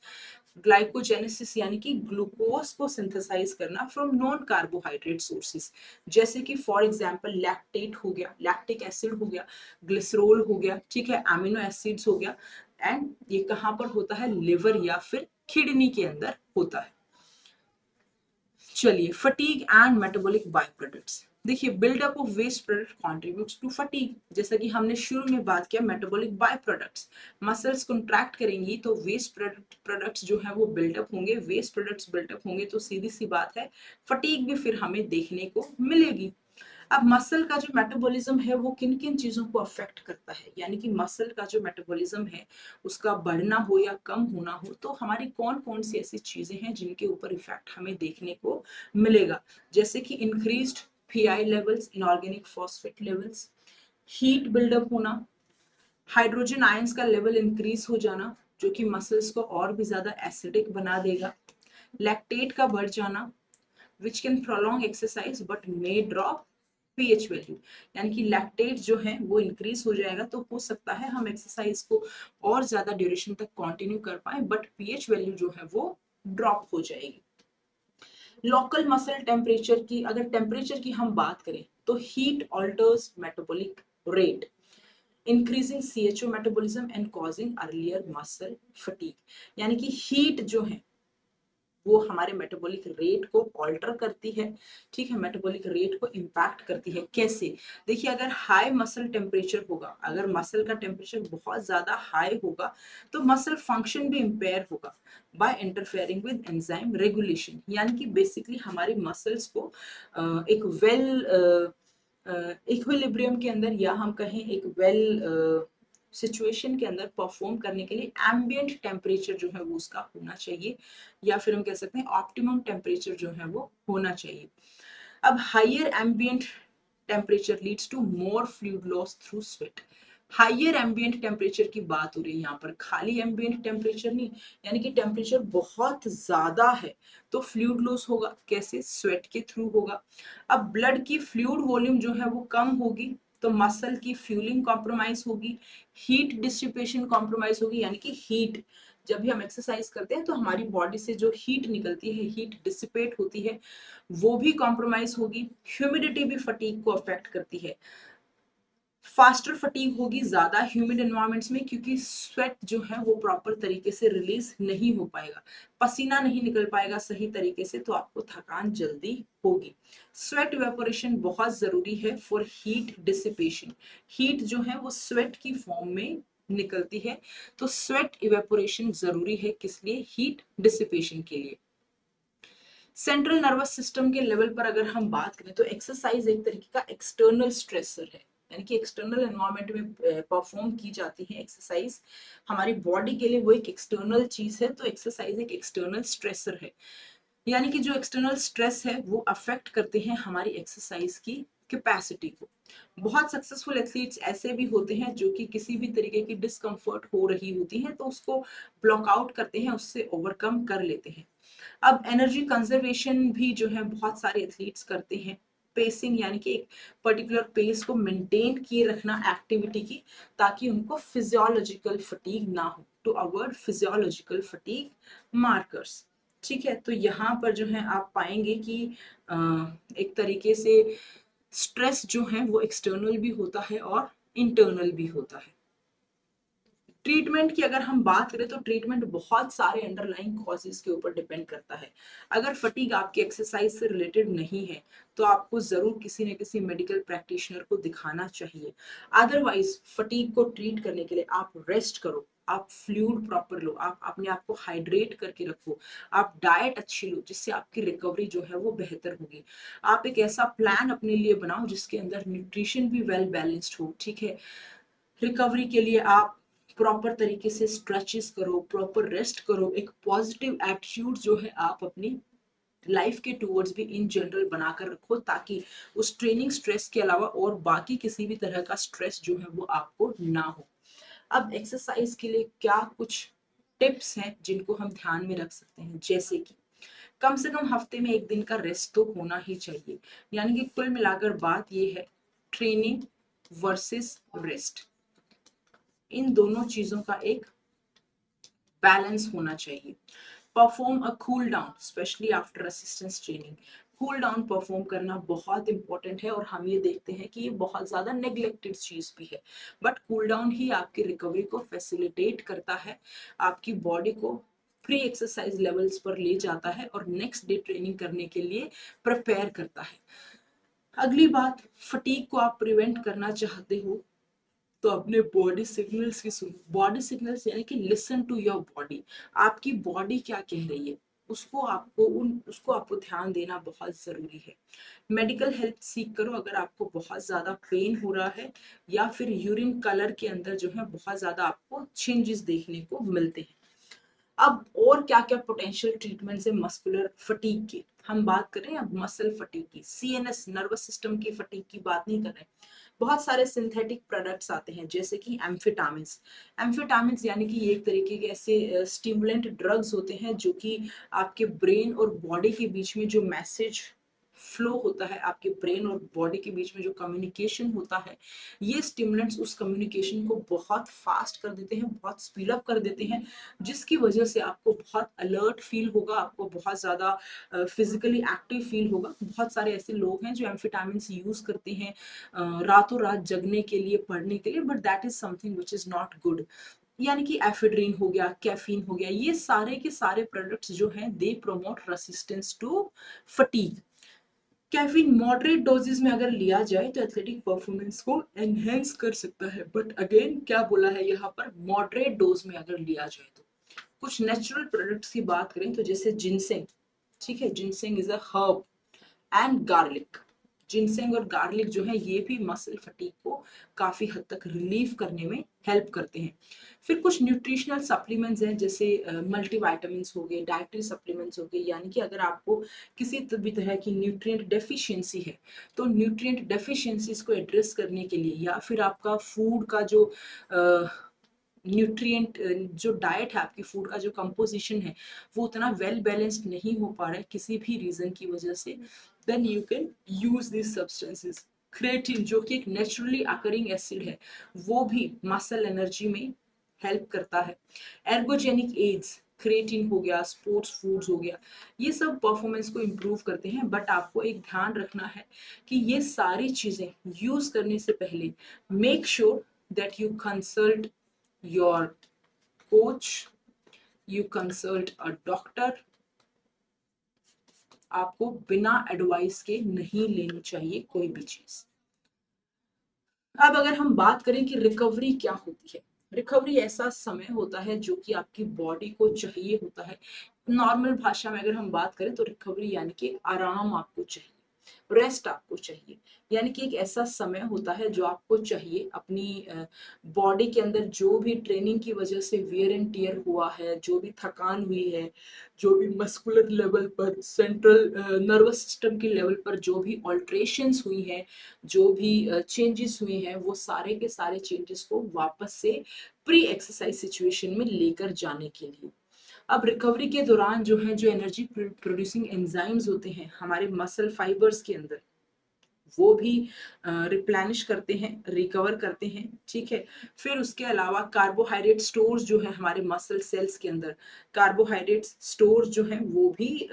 Glycogenesis यानी कि ग्लूकोज को सिंथेसाइज करना फ्रॉम नॉन कार्बोहाइड्रेट सोर्सेज, जैसे कि फॉर एग्जांपल लैक्टेट हो गया, लैक्टिक एसिड हो गया, ग्लिसरॉल हो गया, ठीक है, अमीनो एसिड्स हो गया। एंड ये कहाँ पर होता है? लिवर या फिर किडनी के अंदर होता है। चलिए, fatigue and metabolic by products. देखिए, buildup of waste product contributes to fatigue. जैसा कि हमने शुरू में बात किया, metabolic by products, muscles contract करेंगी तो वेस्ट प्रोडक्ट्स जो है वो बिल्डअप होंगे। वेस्ट प्रोडक्ट्स बिल्डअप होंगे तो सीधी सी बात है फटीग भी फिर हमें देखने को मिलेगी। अब मसल का जो मेटाबॉलिज्म है वो किन किन चीजों को अफेक्ट करता है, यानी कि मसल का जो मेटाबॉलिज्म है उसका बढ़ना हो या कम होना हो, तो हमारी कौन कौन सी ऐसी चीजें हैं जिनके ऊपर इफेक्ट हमें देखने को मिलेगा? जैसे कि increased PI levels, inorganic phosphate levels, heat buildup होना, हाइड्रोजन आयंस का लेवल इंक्रीज हो जाना जो कि मसल्स को और भी ज्यादा एसिडिक बना देगा, लैक्टेट का बढ़ जाना which can prolong exercise but may drop pH value, यानी कि लैक्टेट जो है वो इंक्रीज हो जाएगा तो हो सकता है हम एक्सरसाइज को और ज्यादा ड्यूरेशन तक कंटिन्यू कर पाए, बट पीएच वैल्यू जो है वो ड्रॉप हो जाएगी। लोकल मसल टेम्परेचर की, अगर टेम्परेचर की हम बात करें तो heat alters metabolic rate, increasing CHO metabolism and causing earlier muscle fatigue, यानी कि हीट जो है वो हमारे मेटाबॉलिक रेट को ऑल्टर करती है, ठीक है, मेटाबॉलिक रेट को इम्पैक्ट करती है। कैसे? देखिए, अगर हाई मसल टेम्परेचर होगा, अगर मसल का टेम्परेचर बहुत ज्यादा हाई होगा तो मसल फंक्शन भी इम्पेयर होगा by interfering with enzyme regulation, यानी कि बेसिकली हमारी मसल्स को एक वेल इक्विलिब्रियम के अंदर, या हम कहें एक वेल सिचुएशन के अंदर परफॉर्म करने के लिए एम्बिएंट टेम्परेचर जो है वो उसका होना चाहिए, या फिर हम कह सकते हैं ऑप्टिमम टेम्परेचर जो है वो होना चाहिए। अब higher ambient temperature leads to more fluid loss through sweat. Higher ambient temperature की बात हो रही है यहाँ पर, खाली एम्बिएंट टेम्परेचर नहीं, यानी कि टेम्परेचर बहुत ज्यादा है तो फ्लूइड लॉस होगा। कैसे? स्वेट के थ्रू होगा। अब ब्लड की फ्लूइड वॉल्यूम जो है वो कम होगी तो मसल की फ्यूलिंग कॉम्प्रोमाइज होगी, हीट डिसिपेशन कॉम्प्रोमाइज होगी, यानी कि हीट, जब भी हम एक्सरसाइज करते हैं तो हमारी बॉडी से जो हीट निकलती है, हीट डिसिपेट होती है, वो भी कॉम्प्रोमाइज होगी। ह्यूमिडिटी भी फटीग को अफेक्ट करती है। फास्टर फटीग होगी ज्यादा ह्यूमिड एनवायरमेंट्स में, क्योंकि स्वेट जो है वो प्रॉपर तरीके से रिलीज नहीं हो पाएगा, पसीना नहीं निकल पाएगा सही तरीके से, तो आपको थकान जल्दी होगी। स्वेट इवेपोरेशन बहुत जरूरी है फॉर हीट डिसिपेशन। हीट जो है वो स्वेट की फॉर्म में निकलती है, तो स्वेट इवेपोरेशन जरूरी है, किस लिए? हीट डिसिपेशन के लिए। सेंट्रल नर्वस सिस्टम के लेवल पर अगर हम बात करें तो एक्सरसाइज एक तरीके का एक्सटर्नल स्ट्रेसर है, यानी कि एक्सटर्नल एनवायरनमेंट में परफॉर्म की जाती है एक्सरसाइज, हमारी बॉडी के लिए वो एक एक्सटर्नल चीज है, तो एक्सरसाइज एक एक्सटर्नल स्ट्रेसर है, यानी कि जो एक्सटर्नल स्ट्रेस है वो अफेक्ट करते हैं हमारी एक्सरसाइज की कैपेसिटी को। बहुत सक्सेसफुल एथलीट्स ऐसे भी होते हैं जो कि किसी भी तरीके की डिस्कम्फर्ट हो रही होती है तो उसको ब्लॉक आउट करते हैं, उससे ओवरकम कर लेते हैं। अब एनर्जी कंजर्वेशन भी जो है बहुत सारे एथलीट्स करते हैं, पेसिंग, यानी कि एक पर्टिकुलर पेस को मेंटेन किए रखना एक्टिविटी की, ताकि उनको फिजियोलॉजिकल फटीग ना हो, to avoid physiological fatigue markers. ठीक है, तो यहाँ पर जो है आप पाएंगे कि एक तरीके से स्ट्रेस जो है वो एक्सटर्नल भी होता है और इंटरनल भी होता है। ट्रीटमेंट की अगर हम बात करें तो ट्रीटमेंट बहुत सारे अंडरलाइंग कॉजेज के ऊपर डिपेंड करता है। अगर फटीग आपकी एक्सरसाइज से रिलेटेड नहीं है तो आपको जरूर किसी न किसी मेडिकल प्रैक्टिशनर को दिखाना चाहिए। अदरवाइज फटीग को ट्रीट करने के लिए आप रेस्ट करो, आप फ्लूइड प्रॉपर लो, आप अपने आप को हाइड्रेट करके रखो, आप डाइट अच्छी लो जिससे आपकी रिकवरी जो है वो बेहतर होगी। आप एक ऐसा प्लान अपने लिए बनाओ जिसके अंदर न्यूट्रिशन भी वेल बैलेंस्ड हो, ठीक है। रिकवरी के लिए आप प्रॉपर तरीके से स्ट्रेचेस करो, प्रॉपर रेस्ट करो, एक पॉजिटिव एटीट्यूड जो है आप अपनी लाइफ के टूवर्ड्स भी इन जनरल बनाकर रखो, ताकि उस ट्रेनिंग स्ट्रेस के अलावा और बाकी किसी भी तरह का स्ट्रेस जो है वो आपको ना हो। अब एक्सरसाइज के लिए क्या कुछ टिप्स हैं जिनको हम ध्यान में रख सकते हैं, जैसे कि कम से कम हफ्ते में एक दिन का रेस्ट तो होना ही चाहिए। यानी कि कुल मिलाकर बात ये है, ट्रेनिंग वर्सेस रेस्ट, इन दोनों चीजों का एक बैलेंस होना चाहिए। Perform a cool down specially after assistance training. Cool down perform करना बहुत इंपॉर्टेंट है और हम ये देखते हैं कि ये बहुत ज्यादा नेग्लेक्टेड चीज भी है, बट कूल डाउन ही आपकी रिकवरी को फैसिलिटेट करता है, आपकी बॉडी को प्री एक्सरसाइज लेवल्स पर ले जाता है और नेक्स्ट डे ट्रेनिंग करने के लिए प्रिपेयर करता है। अगली बात, फटीग को आप प्रिवेंट करना चाहते हो तो अपने बॉडी सिग्नल्स की सुनो। बॉडी सिग्नल्स यानी कि लिसन टू योर बॉडी, आपकी बॉडी क्या कह रही है उसको आपको ध्यान देना बहुत जरूरी है। मेडिकल हेल्प सीख करो अगर आपको बहुत ज्यादा पेन हो रहा है या फिर यूरिन कलर के अंदर जो है बहुत ज्यादा आपको चेंजेस देखने को मिलते हैं। अब और क्या क्या पोटेंशियल ट्रीटमेंट्स है मस्कुलर फटीग की, हम बात कर रहे हैं अब मसल फटीग की, सीएनएस नर्वस सिस्टम की फटीग की बात नहीं कर रहे। बहुत सारे सिंथेटिक प्रोडक्ट्स आते हैं जैसे कि एम्फेटामिन्स। एम्फेटामिन्स यानी कि एक तरीके के ऐसे स्टिमुलेंट ड्रग्स होते हैं जो कि आपके ब्रेन और बॉडी के बीच में जो मैसेज फ्लो होता है, आपके ब्रेन और बॉडी के बीच में जो कम्युनिकेशन होता है, ये स्टिमुलेंट्स उस कम्युनिकेशन को बहुत फास्ट कर देते हैं, बहुत स्पीड अप कर देते हैं, जिसकी वजह से आपको बहुत अलर्ट फील होगा, आपको बहुत ज़्यादा फिजिकली एक्टिव फील होगा। बहुत सारे ऐसे लोग हैं जो एम्फेटामिन्स यूज करते हैं रातों रात जगने के लिए, पढ़ने के लिए, but that is something which is not good. यानी कि एफेड्रीन हो गया, कैफीन हो गया, ये सारे के सारे प्रोडक्ट्स जो हैं they promote resistance to fatigue. Caffeine moderate doses में अगर लिया जाए तो एथलेटिक परफॉर्मेंस को एनहेंस कर सकता है, बट अगेन क्या बोला है यहाँ पर, मॉडरेट डोज में अगर लिया जाए तो। कुछ नेचुरल प्रोडक्ट्स की बात करें तो जैसे जिनसेंग, ठीक है, ginseng is a herb, and garlic. Ginseng और गार्लिक जो है ये भी मसल फटीग को काफी हद तक रिलीव करने में हेल्प करते हैं। फिर कुछ न्यूट्रिशनल सप्लीमेंट्स हैं जैसे मल्टीविटामिन्स हो गए, डाइटरी सप्लीमेंट्स हो गए, यानी कि अगर आपको किसी भी तरह की न्यूट्रिएंट डेफिशिएंसी है तो न्यूट्रिएंट डेफिशिएंसीज को एड्रेस करने के लिए, या फिर आपका फूड का जो न्यूट्रिएंट जो डाइट है, आपकी फूड का जो कंपोजिशन है वो उतना वेल बैलेंस्ड नहीं हो पा रहा है किसी भी रीजन की वजह से, then you can use this substances. Creatine जो कि एक नेचुरली अकरिंग एसिड है, वो भी मसल एनर्जी में हेल्प करता है। एर्गोजेनिक एड्स, क्रेटिन हो गया, स्पोर्ट्स फूड्स हो गया, ये सब परफॉर्मेंस को इम्प्रूव करते हैं, बट आपको एक ध्यान रखना है कि ये सारी चीजें यूज करने से पहले make sure that you consult your coach, you consult a doctor। आपको बिना एडवाइस के नहीं लेनी चाहिए कोई भी चीज। अब अगर हम बात करें कि रिकवरी क्या होती है, रिकवरी ऐसा समय होता है जो कि आपकी बॉडी को चाहिए होता है। नॉर्मल भाषा में अगर हम बात करें तो रिकवरी यानी कि आराम आपको चाहिए, रेस्ट आपको चाहिए, यानी कि एक ऐसा समय होता है जो आपको चाहिए अपनी बॉडी के अंदर जो भी ट्रेनिंग की वजह से वियर एंड टियर हुआ है, जो भी थकान हुई है, जो भी मस्कुलर लेवल पर, सेंट्रल नर्वस सिस्टम के लेवल पर जो भी ऑल्ट्रेशंस हुई हैं, जो भी चेंजेस हुए हैं, वो सारे के सारे चेंजेस को वापस से प्री एक्सरसाइज सिचुएशन में लेकर जाने के लिए। अब रिकवरी के दौरान जो है, जो एनर्जी प्रोड्यूसिंग एंजाइम्स होते हैं हमारे मसल फाइबर्स के अंदर, वो भी रिप्लेनिश करते हैं, रिकवर करते हैं, ठीक है। फिर उसके अलावा कार्बोहाइड्रेट स्टोर्स जो है हमारे मसल सेल्स के अंदर, कार्बोहाइड्रेट स्टोर्स जो हैं वो भी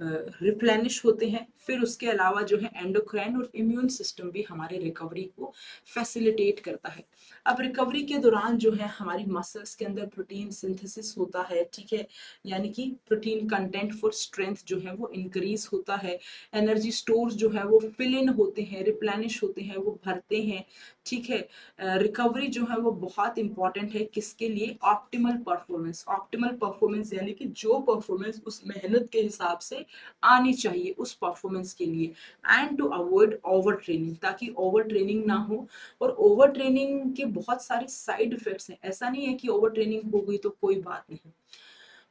रिप्लेनिश होते हैं। फिर उसके अलावा जो है एंडोक्राइन और इम्यून सिस्टम भी हमारे रिकवरी को फैसिलिटेट करता है। अब रिकवरी के दौरान जो है हमारी मसल्स के अंदर प्रोटीन सिंथेसिस होता है, ठीक है, यानी कि प्रोटीन कंटेंट फॉर स्ट्रेंथ जो है वो इंक्रीज होता है। एनर्जी स्टोर्स जो है वो फिल इन होते हैं, रिप्लेनिश होते हैं, वो भरते हैं, ठीक है। रिकवरी जो है वो बहुत इंपॉर्टेंट है किसके लिए? Optimal performance. ऑप्टिमल परफॉर्मेंस यानी कि जो परफॉर्मेंस उस मेहनत के हिसाब से आनी चाहिए उस परफॉर्मेंस के लिए। And to avoid over training, ताकि ओवर ट्रेनिंग ना हो। और ओवर ट्रेनिंग के बहुत सारे साइड इफेक्ट्स हैं। ऐसा नहीं है कि ओवर ट्रेनिंग हो गई तो कोई बात नहीं।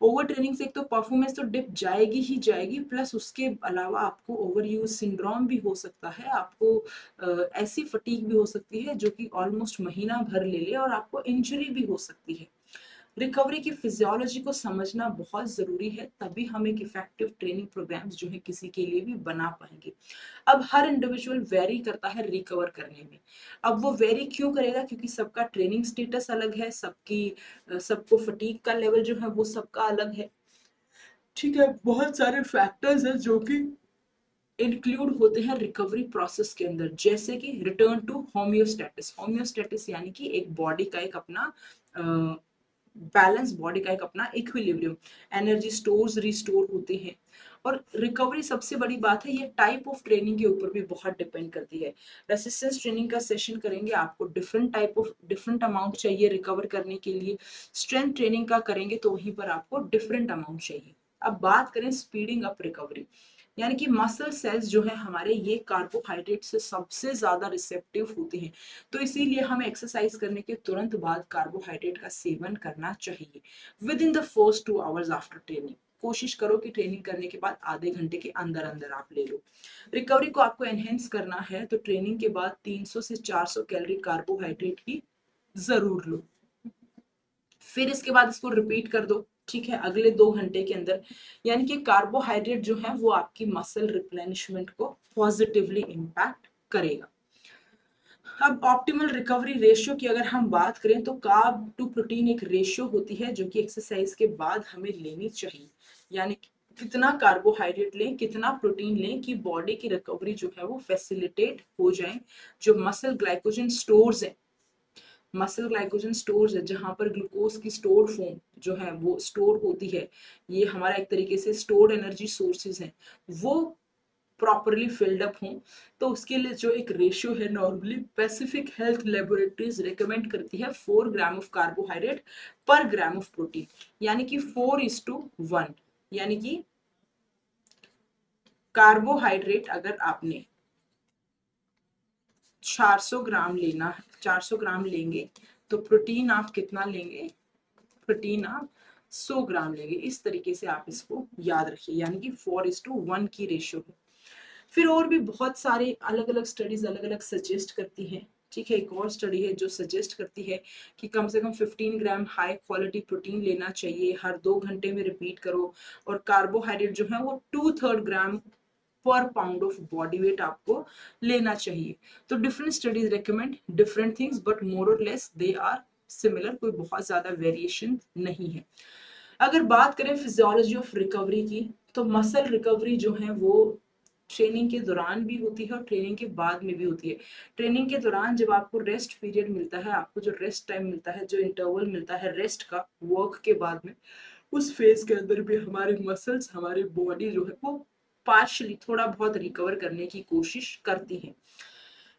ओवर ट्रेनिंग से एक तो परफॉर्मेंस तो डिप जाएगी ही जाएगी, प्लस उसके अलावा आपको ओवर यूज सिंड्रोम भी हो सकता है, आपको ऐसी फटीग भी हो सकती है जो कि ऑलमोस्ट महीना भर ले ले और आपको इंजरी भी हो सकती है। रिकवरी की फिजियोलॉजी को समझना बहुत ज़रूरी है, तभी हम एक इफेक्टिव ट्रेनिंग प्रोग्राम्स जो है किसी के लिए भी बना पाएंगे। अब हर इंडिविजुअल वेरी करता है रिकवर करने में। अब वो वेरी क्यों करेगा? क्योंकि सबका ट्रेनिंग स्टेटस अलग है, सबको फटीग का लेवल जो है वो सबका अलग है, ठीक है। बहुत सारे फैक्टर्स हैं जो कि इंक्लूड होते हैं रिकवरी प्रोसेस के अंदर, जैसे कि रिटर्न टू होम्योस्टेटिस। होम्योस्टेटिस यानी कि एक बॉडी का एक अपना बैलेंस, बॉडी का एक अपना इक्विलिब्रियम, एनर्जी स्टोर्स रिस्टोर होते हैं। और रिकवरी सबसे बड़ी बात है, ये टाइप ऑफ ट्रेनिंग के ऊपर भी बहुत डिपेंड करती है। रेसिस्टेंस ट्रेनिंग का सेशन करेंगे, आपको डिफरेंट अमाउंट चाहिए रिकवर करने के लिए। स्ट्रेंथ ट्रेनिंग का करेंगे तो वहीं पर आपको डिफरेंट अमाउंट चाहिए। अब बात करें स्पीडिंग अप रिकवरी, यानी कि मसल सेल्स जो है हमारे, ये कार्बोहाइड्रेट से सबसे ज्यादा रिसेप्टिव होते हैं। तो इसीलिए हमें एक्सरसाइज करने के तुरंत बाद कार्बोहाइड्रेट का सेवन करना चाहिए with in the first 2 hours after training. कोशिश करो कि ट्रेनिंग करने के बाद आधे घंटे के अंदर अंदर आप ले लो। रिकवरी को आपको एनहेंस करना है तो ट्रेनिंग के बाद 300 से 400 कैलोरी कार्बोहाइड्रेट की जरूर लो। फिर इसके बाद इसको रिपीट कर दो, ठीक है, अगले 2 घंटे के अंदर। यानी कि कार्बोहाइड्रेट जो है वो आपकी मसल रिप्लेनिशमेंट को पॉजिटिवली इम्पैक्ट करेगा। अब ऑप्टिमल रिकवरी रेशियो की अगर हम बात करें तो कार्ब टू प्रोटीन एक रेशियो होती है जो कि एक्सरसाइज के बाद हमें लेनी चाहिए। यानी कितना कार्बोहाइड्रेट लें, कितना प्रोटीन लें कि बॉडी की रिकवरी जो है वो फैसिलिटेट हो जाए। जो मसल ग्लाइकोजन स्टोर्स है, मसल ग्लाइकोजन स्टोर्स है जहां पर ग्लूकोज की स्टोर्ड फॉर्म जो है वो स्टोर होती है, ये हमारा एक तरीके से स्टोर्ड एनर्जी सोर्सेज हैं, वो प्रॉपरली फिल्ड अप हों। तो उसके लिए जो एक रेशियो है, normally Pacific health laboratories recommend करती है 4 ग्राम ऑफ कार्बोहाइड्रेट पर ग्राम ऑफ प्रोटीन, यानी कि 4:1। यानी कि कार्बोहाइड्रेट अगर आपने 400 ग्राम लेना है, 400 ग्राम लेंगे, तो प्रोटीन आप कितना लेंगे? प्रोटीन आप 100 ग्राम लेंगे। इस तरीके से आप इसको याद रखिए, यानी कि 4:1 की रेशियो है। फिर और भी बहुत सारे अलग अलग स्टडीज अलग अलग सजेस्ट करती हैं, ठीक है। एक और स्टडी है जो सजेस्ट करती है कि कम से कम 15 ग्राम हाई क्वालिटी प्रोटीन लेना चाहिए, हर 2 घंटे में रिपीट करो। और कार्बोहाइड्रेट जो है वो 2/3 ग्राम पर पाउंड ऑफ बॉडी वेट आपको लेना चाहिए। तो different studies recommend different things, but more और लेस दे आर सिमिलर, कोई बहुत ज्यादा वेरिएशन नहीं है। अगर बात करें फिजियोलॉजी ऑफ रिकवरी की, तो मसल रिकवरी जो है वो ट्रेनिंग के दौरान भी होती है और ट्रेनिंग के बाद में भी होती है। ट्रेनिंग के दौरान जब आपको रेस्ट पीरियड मिलता है, आपको जो रेस्ट टाइम मिलता है, जो इंटरवल मिलता है रेस्ट का वर्क के बाद में, उस फेज के अंदर भी हमारे मसल्स, हमारी बॉडी जो है वो पार्शली थोड़ा बहुत रिकवर करने की कोशिश करती है।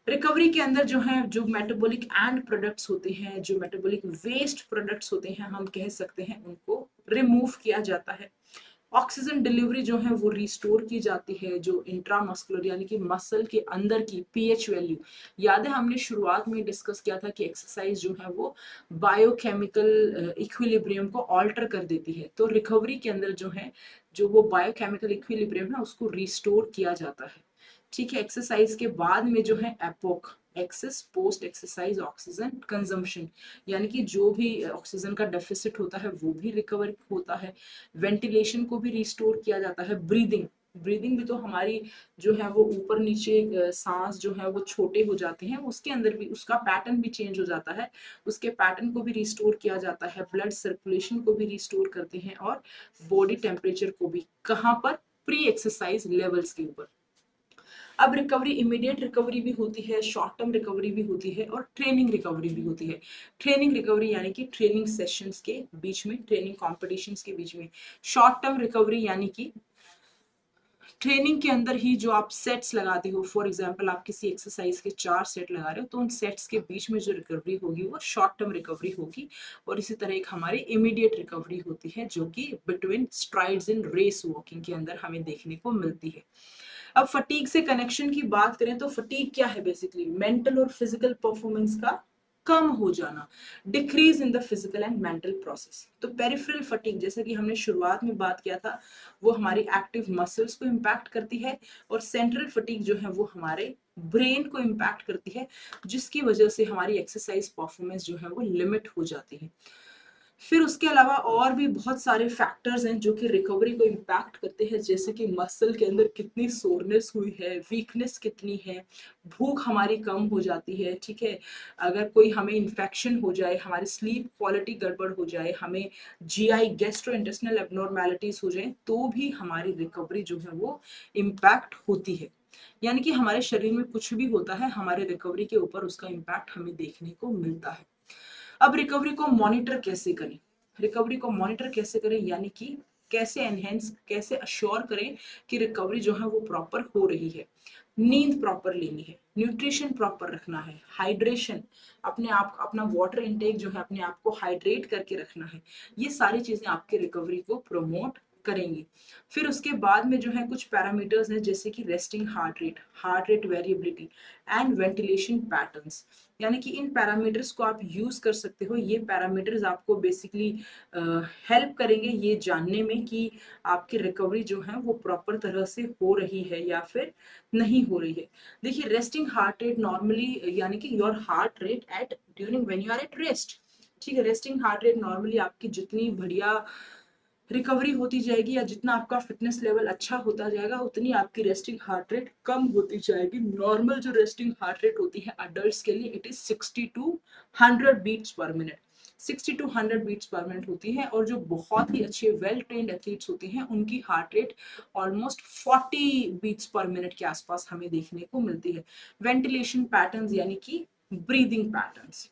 रिकवरी के अंदर जो है, जो मेटाबॉलिक एंड प्रोडक्ट्स होते हैं, जो मेटाबॉलिक वेस्ट प्रोडक्ट्स होते हैं, हम कह सकते हैं उनको रिमूव किया जाता है। ऑक्सीजन डिलीवरी जो है वो रिस्टोर की जाती है। जो इंट्रामस्कुलर यानी कि मसल के अंदर की पीएच वैल्यू, याद है हमने शुरुआत में डिस्कस किया था कि एक्सरसाइज जो है वो बायोकेमिकल इक्विलिब्रियम को ऑल्टर कर देती है। तो रिकवरी के अंदर जो है, जो वो बायोकेमिकल इक्विलिब्रियम है उसको रिस्टोर किया जाता है, ठीक है। एक्सरसाइज के बाद में जो है EPOC, excess post exercise oxygen consumption, यानी कि जो भी ऑक्सीजन का डेफिसिट होता है वो भी रिकवर होता है। वेंटिलेशन को भी रिस्टोर किया जाता है। ब्रीदिंग, ब्रीदिंग भी तो हमारी जो है वो ऊपर नीचे सांस जो है वो छोटे हो जाते हैं, उसके अंदर भी उसका पैटर्न भी चेंज हो जाता है, उसके पैटर्न को भी रिस्टोर किया जाता है। ब्लड सर्कुलेशन को भी रिस्टोर करते हैं और बॉडी टेम्परेचर को भी। कहाँ पर? प्री एक्सरसाइज लेवल्स के ऊपर। अब रिकवरी इमीडिएट रिकवरी भी होती है, शॉर्ट टर्म रिकवरी भी होती है और ट्रेनिंग रिकवरी भी होती है। ट्रेनिंग रिकवरी यानी कि ट्रेनिंग सेशंस के बीच में, ट्रेनिंग कॉम्पिटिशन्स के बीच में। शॉर्ट टर्म रिकवरी यानी कि ट्रेनिंग के अंदर ही जो आप सेट्स लगाते हो, फॉर एग्जांपल आप किसी एक्सरसाइज के 4 सेट लगा रहे हो, तो उन सेट्स के बीच में जो रिकवरी होगी वो शॉर्ट टर्म रिकवरी होगी। और इसी तरह एक हमारी इमीडिएट रिकवरी होती है जो कि between strides in race walking के अंदर हमें देखने को मिलती है। अब फटीग से कनेक्शन की बात करें तो फटीग क्या है, बेसिकली मेंटल और फिजिकल परफॉर्मेंस का कम हो जाना, decrease in the physical and mental process. तो पेरिफेरल फटीग, जैसा कि हमने शुरुआत में बात किया था, वो हमारी एक्टिव मसल्स को इम्पैक्ट करती है, और सेंट्रल फटीग जो है वो हमारे ब्रेन को इम्पैक्ट करती है, जिसकी वजह से हमारी एक्सरसाइज परफॉर्मेंस जो है वो लिमिट हो जाती है। फिर उसके अलावा और भी बहुत सारे फैक्टर्स हैं जो कि रिकवरी को इम्पैक्ट करते हैं, जैसे कि मसल के अंदर कितनी सोरनेस हुई है, वीकनेस कितनी है, भूख हमारी कम हो जाती है, ठीक है, अगर कोई हमें इन्फेक्शन हो जाए, हमारी स्लीप क्वालिटी गड़बड़ हो जाए, हमें जीआई गैस्ट्रो इंटेस्टिनल एब्नॉर्मेलिटीज हो जाए, तो भी हमारी रिकवरी जो है वो इम्पैक्ट होती है। यानी कि हमारे शरीर में कुछ भी होता है, हमारे रिकवरी के ऊपर उसका इम्पैक्ट हमें देखने को मिलता है। अब रिकवरी को मॉनिटर कैसे करें, रिकवरी को मॉनिटर कैसे करें, यानी कि कैसे एनहेंस, कैसे अश्योर करें कि रिकवरी जो है वो प्रॉपर हो रही है। नींद प्रॉपर लेनी है, न्यूट्रिशन प्रॉपर रखना है, हाइड्रेशन, अपने आप अपना वाटर इनटेक जो है अपने आप को हाइड्रेट करके रखना है। ये सारी चीजें आपके रिकवरी को प्रमोट करेंगी। फिर उसके बाद में जो है कुछ पैरामीटर्स हैं, जैसे कि resting heart rate variability and ventilation patterns, यानी कि इन पैरामीटर्स को आप यूज कर सकते हो। ये पैरामीटर्स आपको बेसिकली हेल्प करेंगे ये जानने में कि आपकी रिकवरी जो है वो प्रॉपर तरह से हो रही है या फिर नहीं हो रही है। देखिए, रेस्टिंग हार्ट रेट नॉर्मली, यानी कि your heart rate at during when you are at rest, ठीक है, रेस्टिंग हार्ट रेट नॉर्मली आपकी जितनी बढ़िया रिकवरी होती जाएगी या जितना आपका फिटनेस लेवल अच्छा होता जाएगा, उतनी आपकी रेस्टिंग हार्ट रेट कम होती जाएगी। नॉर्मल जो रेस्टिंग हार्ट रेट होती है अडल्ट्स के लिए, it is 60 to 100 beats per minute, 60 to 100 beats per minute होती है। और जो बहुत ही अच्छे वेल ट्रेन्ड एथलीट्स होते हैं उनकी heart rate almost 40 beats per minute के आसपास हमें देखने को मिलती है। वेंटिलेशन पैटर्न्स यानी कि breathing patterns,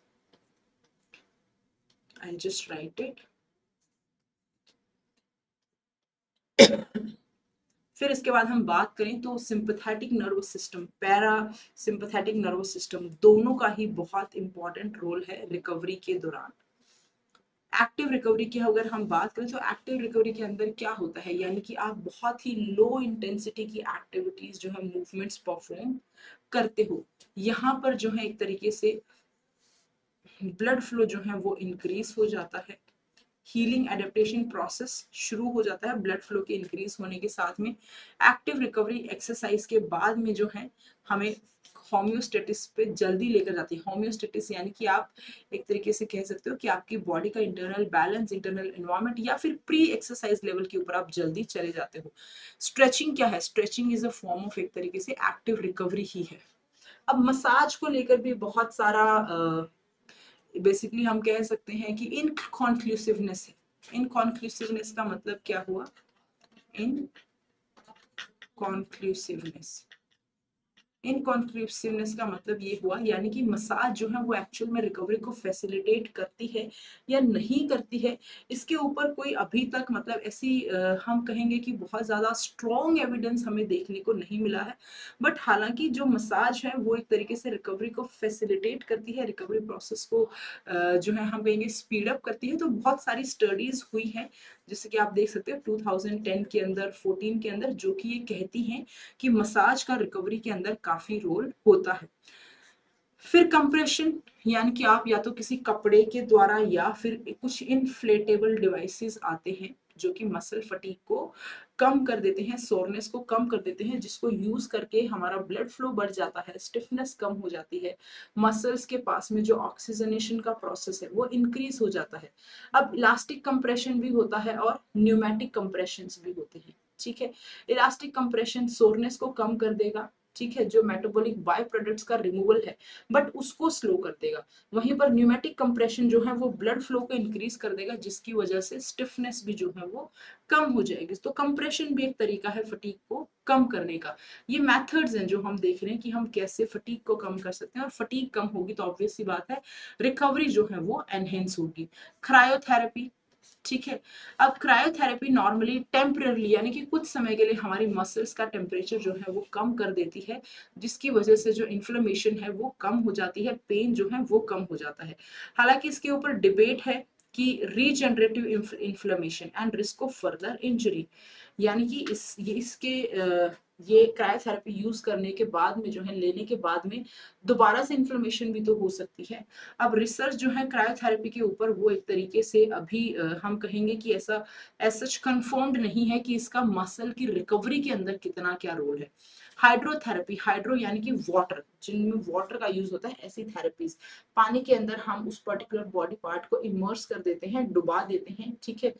I just right it. फिर इसके बाद हम बात करें तो sympathetic nervous system, para sympathetic nervous system, दोनों का ही बहुत इंपॉर्टेंट रोल है रिकवरी के दौरान। एक्टिव रिकवरी की अगर हम बात करें तो एक्टिव रिकवरी के अंदर क्या होता है, यानी कि आप बहुत ही लो इंटेंसिटी की एक्टिविटीज जो है, मूवमेंट्स परफॉर्म करते हो। यहाँ पर जो है एक तरीके से ब्लड फ्लो जो है वो इंक्रीज हो जाता है, हीलिंग एडेप्टेशन प्रोसेस शुरू हो जाता है ब्लड फ्लो के इंक्रीज होने के साथ में। एक्टिव रिकवरी एक्सरसाइज के बाद में जो है हमें होम्योस्टेटिस पे जल्दी लेकर जाती है। होम्योस्टेटिस यानी कि आप एक तरीके से कह सकते हो कि आपकी बॉडी का इंटरनल बैलेंस, इंटरनल एनवायरनमेंट या फिर प्री एक्सरसाइज लेवल के ऊपर आप जल्दी चले जाते हो। स्ट्रेचिंग क्या है, stretching is a form of एक तरीके से एक्टिव रिकवरी ही है। अब मसाज को लेकर भी बहुत सारा बेसिकली हम कह सकते हैं कि इनकॉन्क्लूसिवनेस है। इनकॉन्क्लूसिवनेस का मतलब क्या हुआ, इनकॉन्क्लूसिवनेस, इनकॉन्क्लूसिवनेस का मतलब ये हुआ, यानी कि मसाज जो है वो एक्चुअल में रिकवरी को फैसिलिटेट करती है या नहीं करती है, इसके ऊपर कोई अभी तक मतलब ऐसी हम कहेंगे कि बहुत ज़्यादा स्ट्रॉन्ग एविडेंस हमें देखने को नहीं मिला है। बट हालांकि जो मसाज है वो एक तरीके से रिकवरी को फैसिलिटेट करती है, रिकवरी प्रोसेस को जो है हम कहेंगे स्पीड अप करती है। तो बहुत सारी स्टडीज हुई हैं, जैसे कि आप देख सकते हो 2010 के अंदर, 14 के अंदर, जो कि ये कहती हैं कि मसाज का रिकवरी के अंदर काफी रोल होता है। फिर कंप्रेशन, यानी कि आप या तो किसी कपड़े के द्वारा या फिर कुछ इनफ्लेटेबल डिवाइसेस आते हैं जो कि मसल फटीग को कम कर देते हैं, सोरनेस को कम कर देते हैं, जिसको यूज करके हमारा ब्लड फ्लो बढ़ जाता है, स्टिफनेस कम हो जाती है, मसल्स के पास में जो ऑक्सीजनेशन का प्रोसेस है वो इंक्रीज हो जाता है। अब इलास्टिक कंप्रेशन भी होता है और न्यूमेटिक कंप्रेशंस भी होते हैं, ठीक है। इलास्टिक कंप्रेशन सोरनेस को कम कर देगा, ठीक है, जो मेटाबॉलिक बाय प्रोडक्ट्स का रिमूवल है, बट उसको स्लो कर देगा। वहीं पर न्यूमेटिक कंप्रेशन जो है वो ब्लड फ्लो को इंक्रीज कर देगा, जिसकी वजह से स्टिफनेस भी जो है वो कम हो जाएगी। तो कंप्रेशन भी एक तरीका है फटीग को कम करने का। ये मेथड्स हैं जो हम देख रहे हैं कि हम कैसे फटीग को कम कर सकते हैं, और फटीग कम होगी तो ऑब्वियस सी बात है रिकवरी जो है वो एनहेंस होगी। क्रायोथेरेपी, ठीक है। अब क्रायोथेरेपी नॉर्मली टेम्पररी यानी कि कुछ समय के लिए हमारी मसल्स का टेम्परेचर जो है वो कम कर देती है, जिसकी वजह से जो इन्फ्लेमेशन है वो कम हो जाती है, पेन जो है वो कम हो जाता है। हालांकि इसके ऊपर डिबेट है कि regenerative inflammation and risk of further injury, यानी कि ये क्रायोथेरेपी यूज करने के बाद में जो है, लेने के बाद में दोबारा से इन्फ्लेमेशन भी तो हो सकती है। अब रिसर्च जो है क्रायोथेरेपी के ऊपर वो एक तरीके से अभी हम कहेंगे कि ऐसा सच कंफर्म्ड नहीं है कि इसका मसल की रिकवरी के अंदर कितना क्या रोल है। हाइड्रोथेरेपी, हाइड्रो यानी कि वाटर, जिनमें वाटर का यूज होता है, ऐसी थेरेपीज पानी के अंदर हम उस पर्टिकुलर बॉडी पार्ट को इमर्स कर देते हैं, डुबा देते हैं, ठीक है,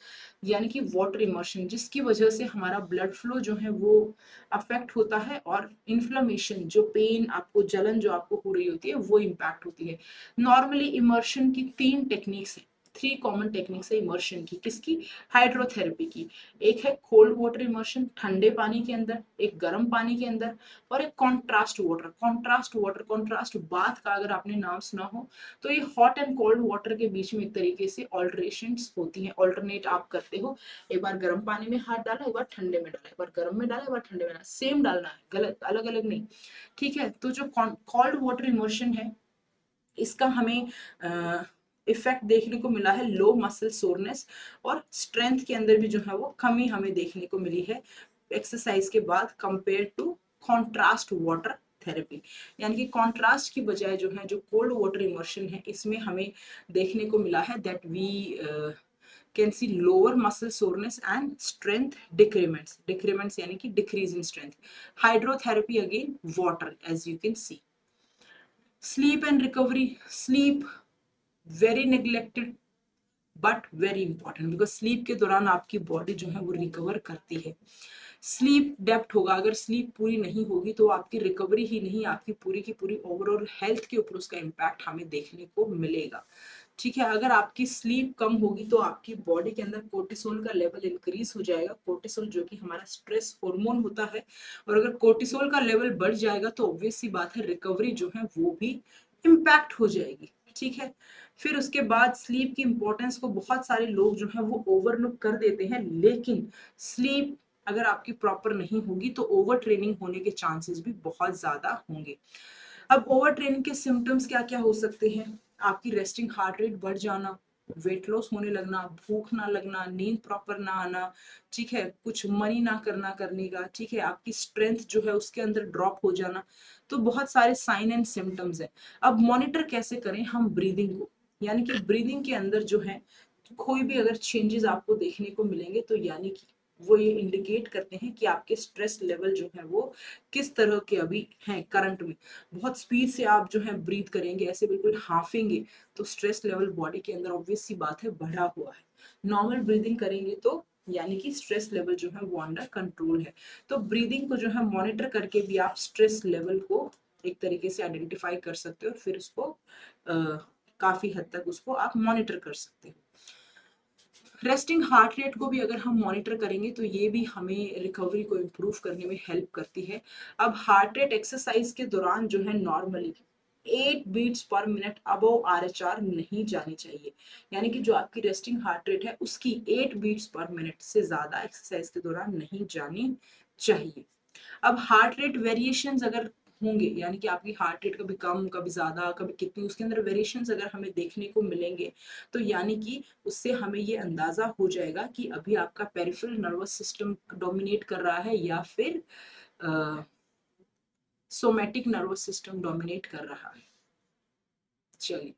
यानी कि वाटर इमर्शन, जिसकी वजह से हमारा ब्लड फ्लो जो है वो अफेक्ट होता है, और इन्फ्लेमेशन, जो पेन आपको, जलन जो आपको हो रही होती है, वो इम्पैक्ट होती है। नॉर्मली इमर्शन की 3 टेक्निक्स है, 3 कॉमन टेक्निक्स है इमर्शन की। किसकी? हाइड्रोथेरेपी की। एक है कोल्ड वाटर इमर्शन, ठंडे पानी के अंदर, एक गर्म पानी के अंदर, और एक contrast water. Contrast water, contrast bath का अगर आपने नाम सुना हो तो ये हॉट एंड कोल्ड वाटर के बीच में एक तरीके से ऑल्टरेशंस होती हैं, ऑल्टरनेट आप करते हो, एक बार गर्म पानी में हाथ डाला, एक बार ठंडे में डाला, एक बार गर्म में डाला, एक बार ठंडे में डाला, सेम डालना है, गलत अलग अलग नहीं, ठीक है। तो जो कोल्ड वाटर इमर्शन है, इसका हमें इफेक्ट देखने को मिला है लो मसल सोरनेस, और स्ट्रेंथ के अंदर भी जो है वो कमी हमें देखने को मिली है एक्सरसाइज के बाद, compare to contrast water therapy. यानी कि कॉन्ट्रास्ट की बजाय जो है, जो कोल्ड वाटर इमर्शन है, इसमें हमें देखने को मिला है that we can see lower muscle soreness and strength decrements यानी कि decrease in strength. Hydrotherapy again water, as you can see. Sleep and recovery, sleep very neglected but very important, because sleep के दौरान आपकी body जो है वो recover करती है। स्लीप डेप्थ होगा, अगर स्लीप पूरी नहीं होगी तो आपकी रिकवरी ही नहीं, आपकी पूरी की पूरी ओवरऑल हेल्थ के ऊपर उसका इम्पैक्ट हमें देखने को मिलेगा, ठीक है। अगर आपकी स्लीप कम होगी तो आपकी बॉडी के अंदर कोर्टिसोल का लेवल इंक्रीज हो जाएगा, कोर्टिसोल जो कि हमारा स्ट्रेस हार्मोन होता है, और अगर कोर्टिसोल का लेवल बढ़ जाएगा तो ऑब्वियस सी बात है रिकवरी जो है वो भी इम्पैक्ट हो जाएगी, ठीक है। फिर उसके बाद स्लीप की इंपॉर्टेंस को बहुत सारे लोग जो है वो ओवरलुक कर देते हैं, लेकिन स्लीप अगर आपकी प्रॉपर नहीं होगी तो ओवर ट्रेनिंग होने के चांसेस भी बहुत ज्यादा होंगे। अब ओवर ट्रेनिंग के सिम्टम्स क्या क्या हो सकते हैं? आपकी रेस्टिंग हार्ट रेट बढ़ जाना, वेट लॉस होने लगना, भूख ना लगना, नींद प्रॉपर ना आना, ठीक है, कुछ मनी ना करने का, ठीक है, आपकी स्ट्रेंथ जो है उसके अंदर ड्रॉप हो जाना। तो बहुत सारे साइन एंड सिम्टम्स हैं। अब मॉनिटर कैसे करें हम ब्रीदिंग को, यानी कि ब्रीदिंग के अंदर जो है कोई भी अगर चेंजेस आपको देखने को मिलेंगे तो यानी कि वो ये इंडिकेट करते हैं कि आपके स्ट्रेस लेवल जो है वो किस तरह के अभी हैं करंट में। बहुत स्पीड से आप जो है ब्रीथ करेंगे, ऐसे बिल्कुल हाफेंगे, तो स्ट्रेस लेवल बॉडी के अंदर ऑब्वियस सी बात है बढ़ा हुआ है। नॉर्मल ब्रीदिंग करेंगे तो यानी कि स्ट्रेस लेवल जो है वो अंडर कंट्रोल है। तो ब्रीदिंग को जो है मॉनिटर करके भी आप स्ट्रेस लेवल को एक तरीके से आइडेंटिफाई कर सकते हो, फिर उसको काफी हद तक उसको आप मॉनिटर कर सकते हो। रेस्टिंग हार्ट रेट को भी अगर हम मॉनिटर करेंगे तो ये भी हमें रिकवरी को इम्प्रूव करने में हेल्प करती है। अब हार्ट रेट एक्सरसाइज के दौरान जो है normally 8 beats per minute above RHR नहीं जानी चाहिए, यानी कि जो आपकी रेस्टिंग हार्ट रेट है उसकी 8 बीट्स पर मिनट से ज्यादा एक्सरसाइज के दौरान नहीं जानी चाहिए। अब हार्ट रेट वेरिएशंस अगर होंगे, यानी कि आपकी हार्ट रेट कभी कम कभी ज्यादा कभी कितनी, उसके अंदर वेरिएशंस अगर हमें देखने को मिलेंगे तो यानी कि उससे हमें ये अंदाजा हो जाएगा कि अभी आपका पेरिफेरल नर्वस सिस्टम डोमिनेट कर रहा है या फिर सोमैटिक नर्वस सिस्टम डोमिनेट कर रहा है। चलिए,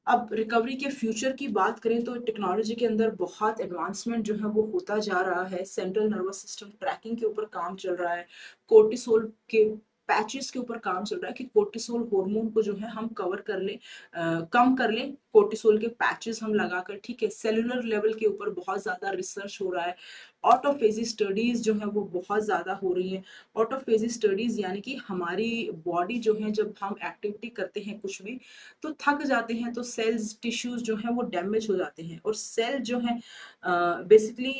अब रिकवरी के फ्यूचर की बात करें तो टेक्नोलॉजी के अंदर बहुत एडवांसमेंट जो है वो होता जा रहा है। सेंट्रल नर्वस सिस्टम ट्रैकिंग के ऊपर काम चल रहा है, कोर्टिसोल के पैचेस के ऊपर काम चल रहा है कि कोर्टिसोल हार्मोन को जो है हम कवर कर ले, कम कर ले, कोर्टिसोल के पैचेस हम लगाकर, ठीक है। सेलुलर लेवल के ऊपर बहुत ज्यादा रिसर्च हो रहा है, ऑटोफेजी स्टडीज जो है वो बहुत ज्यादा हो रही है। ऑटोफेजी स्टडीज यानी कि हमारी बॉडी जो है जब हम एक्टिविटी करते हैं कुछ भी तो थक जाते हैं, तो सेल्स टिश्यूज जो है वो डैमेज हो जाते हैं, और सेल जो है बेसिकली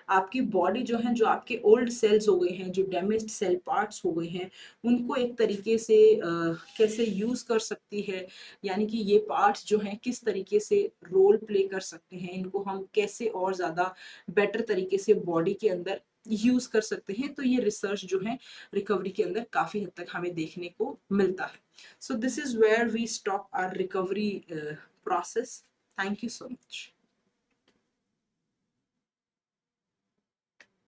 आपकी बॉडी जो है, जो आपके ओल्ड सेल्स हो गए हैं, जो डैमेज्ड सेल पार्ट्स हो गए हैं, उनको एक तरीके से कैसे यूज कर सकती है, यानी कि ये पार्ट्स जो हैं किस तरीके से रोल प्ले कर सकते हैं, इनको हम कैसे और ज्यादा बेटर तरीके से बॉडी के अंदर यूज कर सकते हैं। तो ये रिसर्च जो है रिकवरी के अंदर काफी हद तक हमें देखने को मिलता है। So this is where we stop our recovery process. Thank you so much.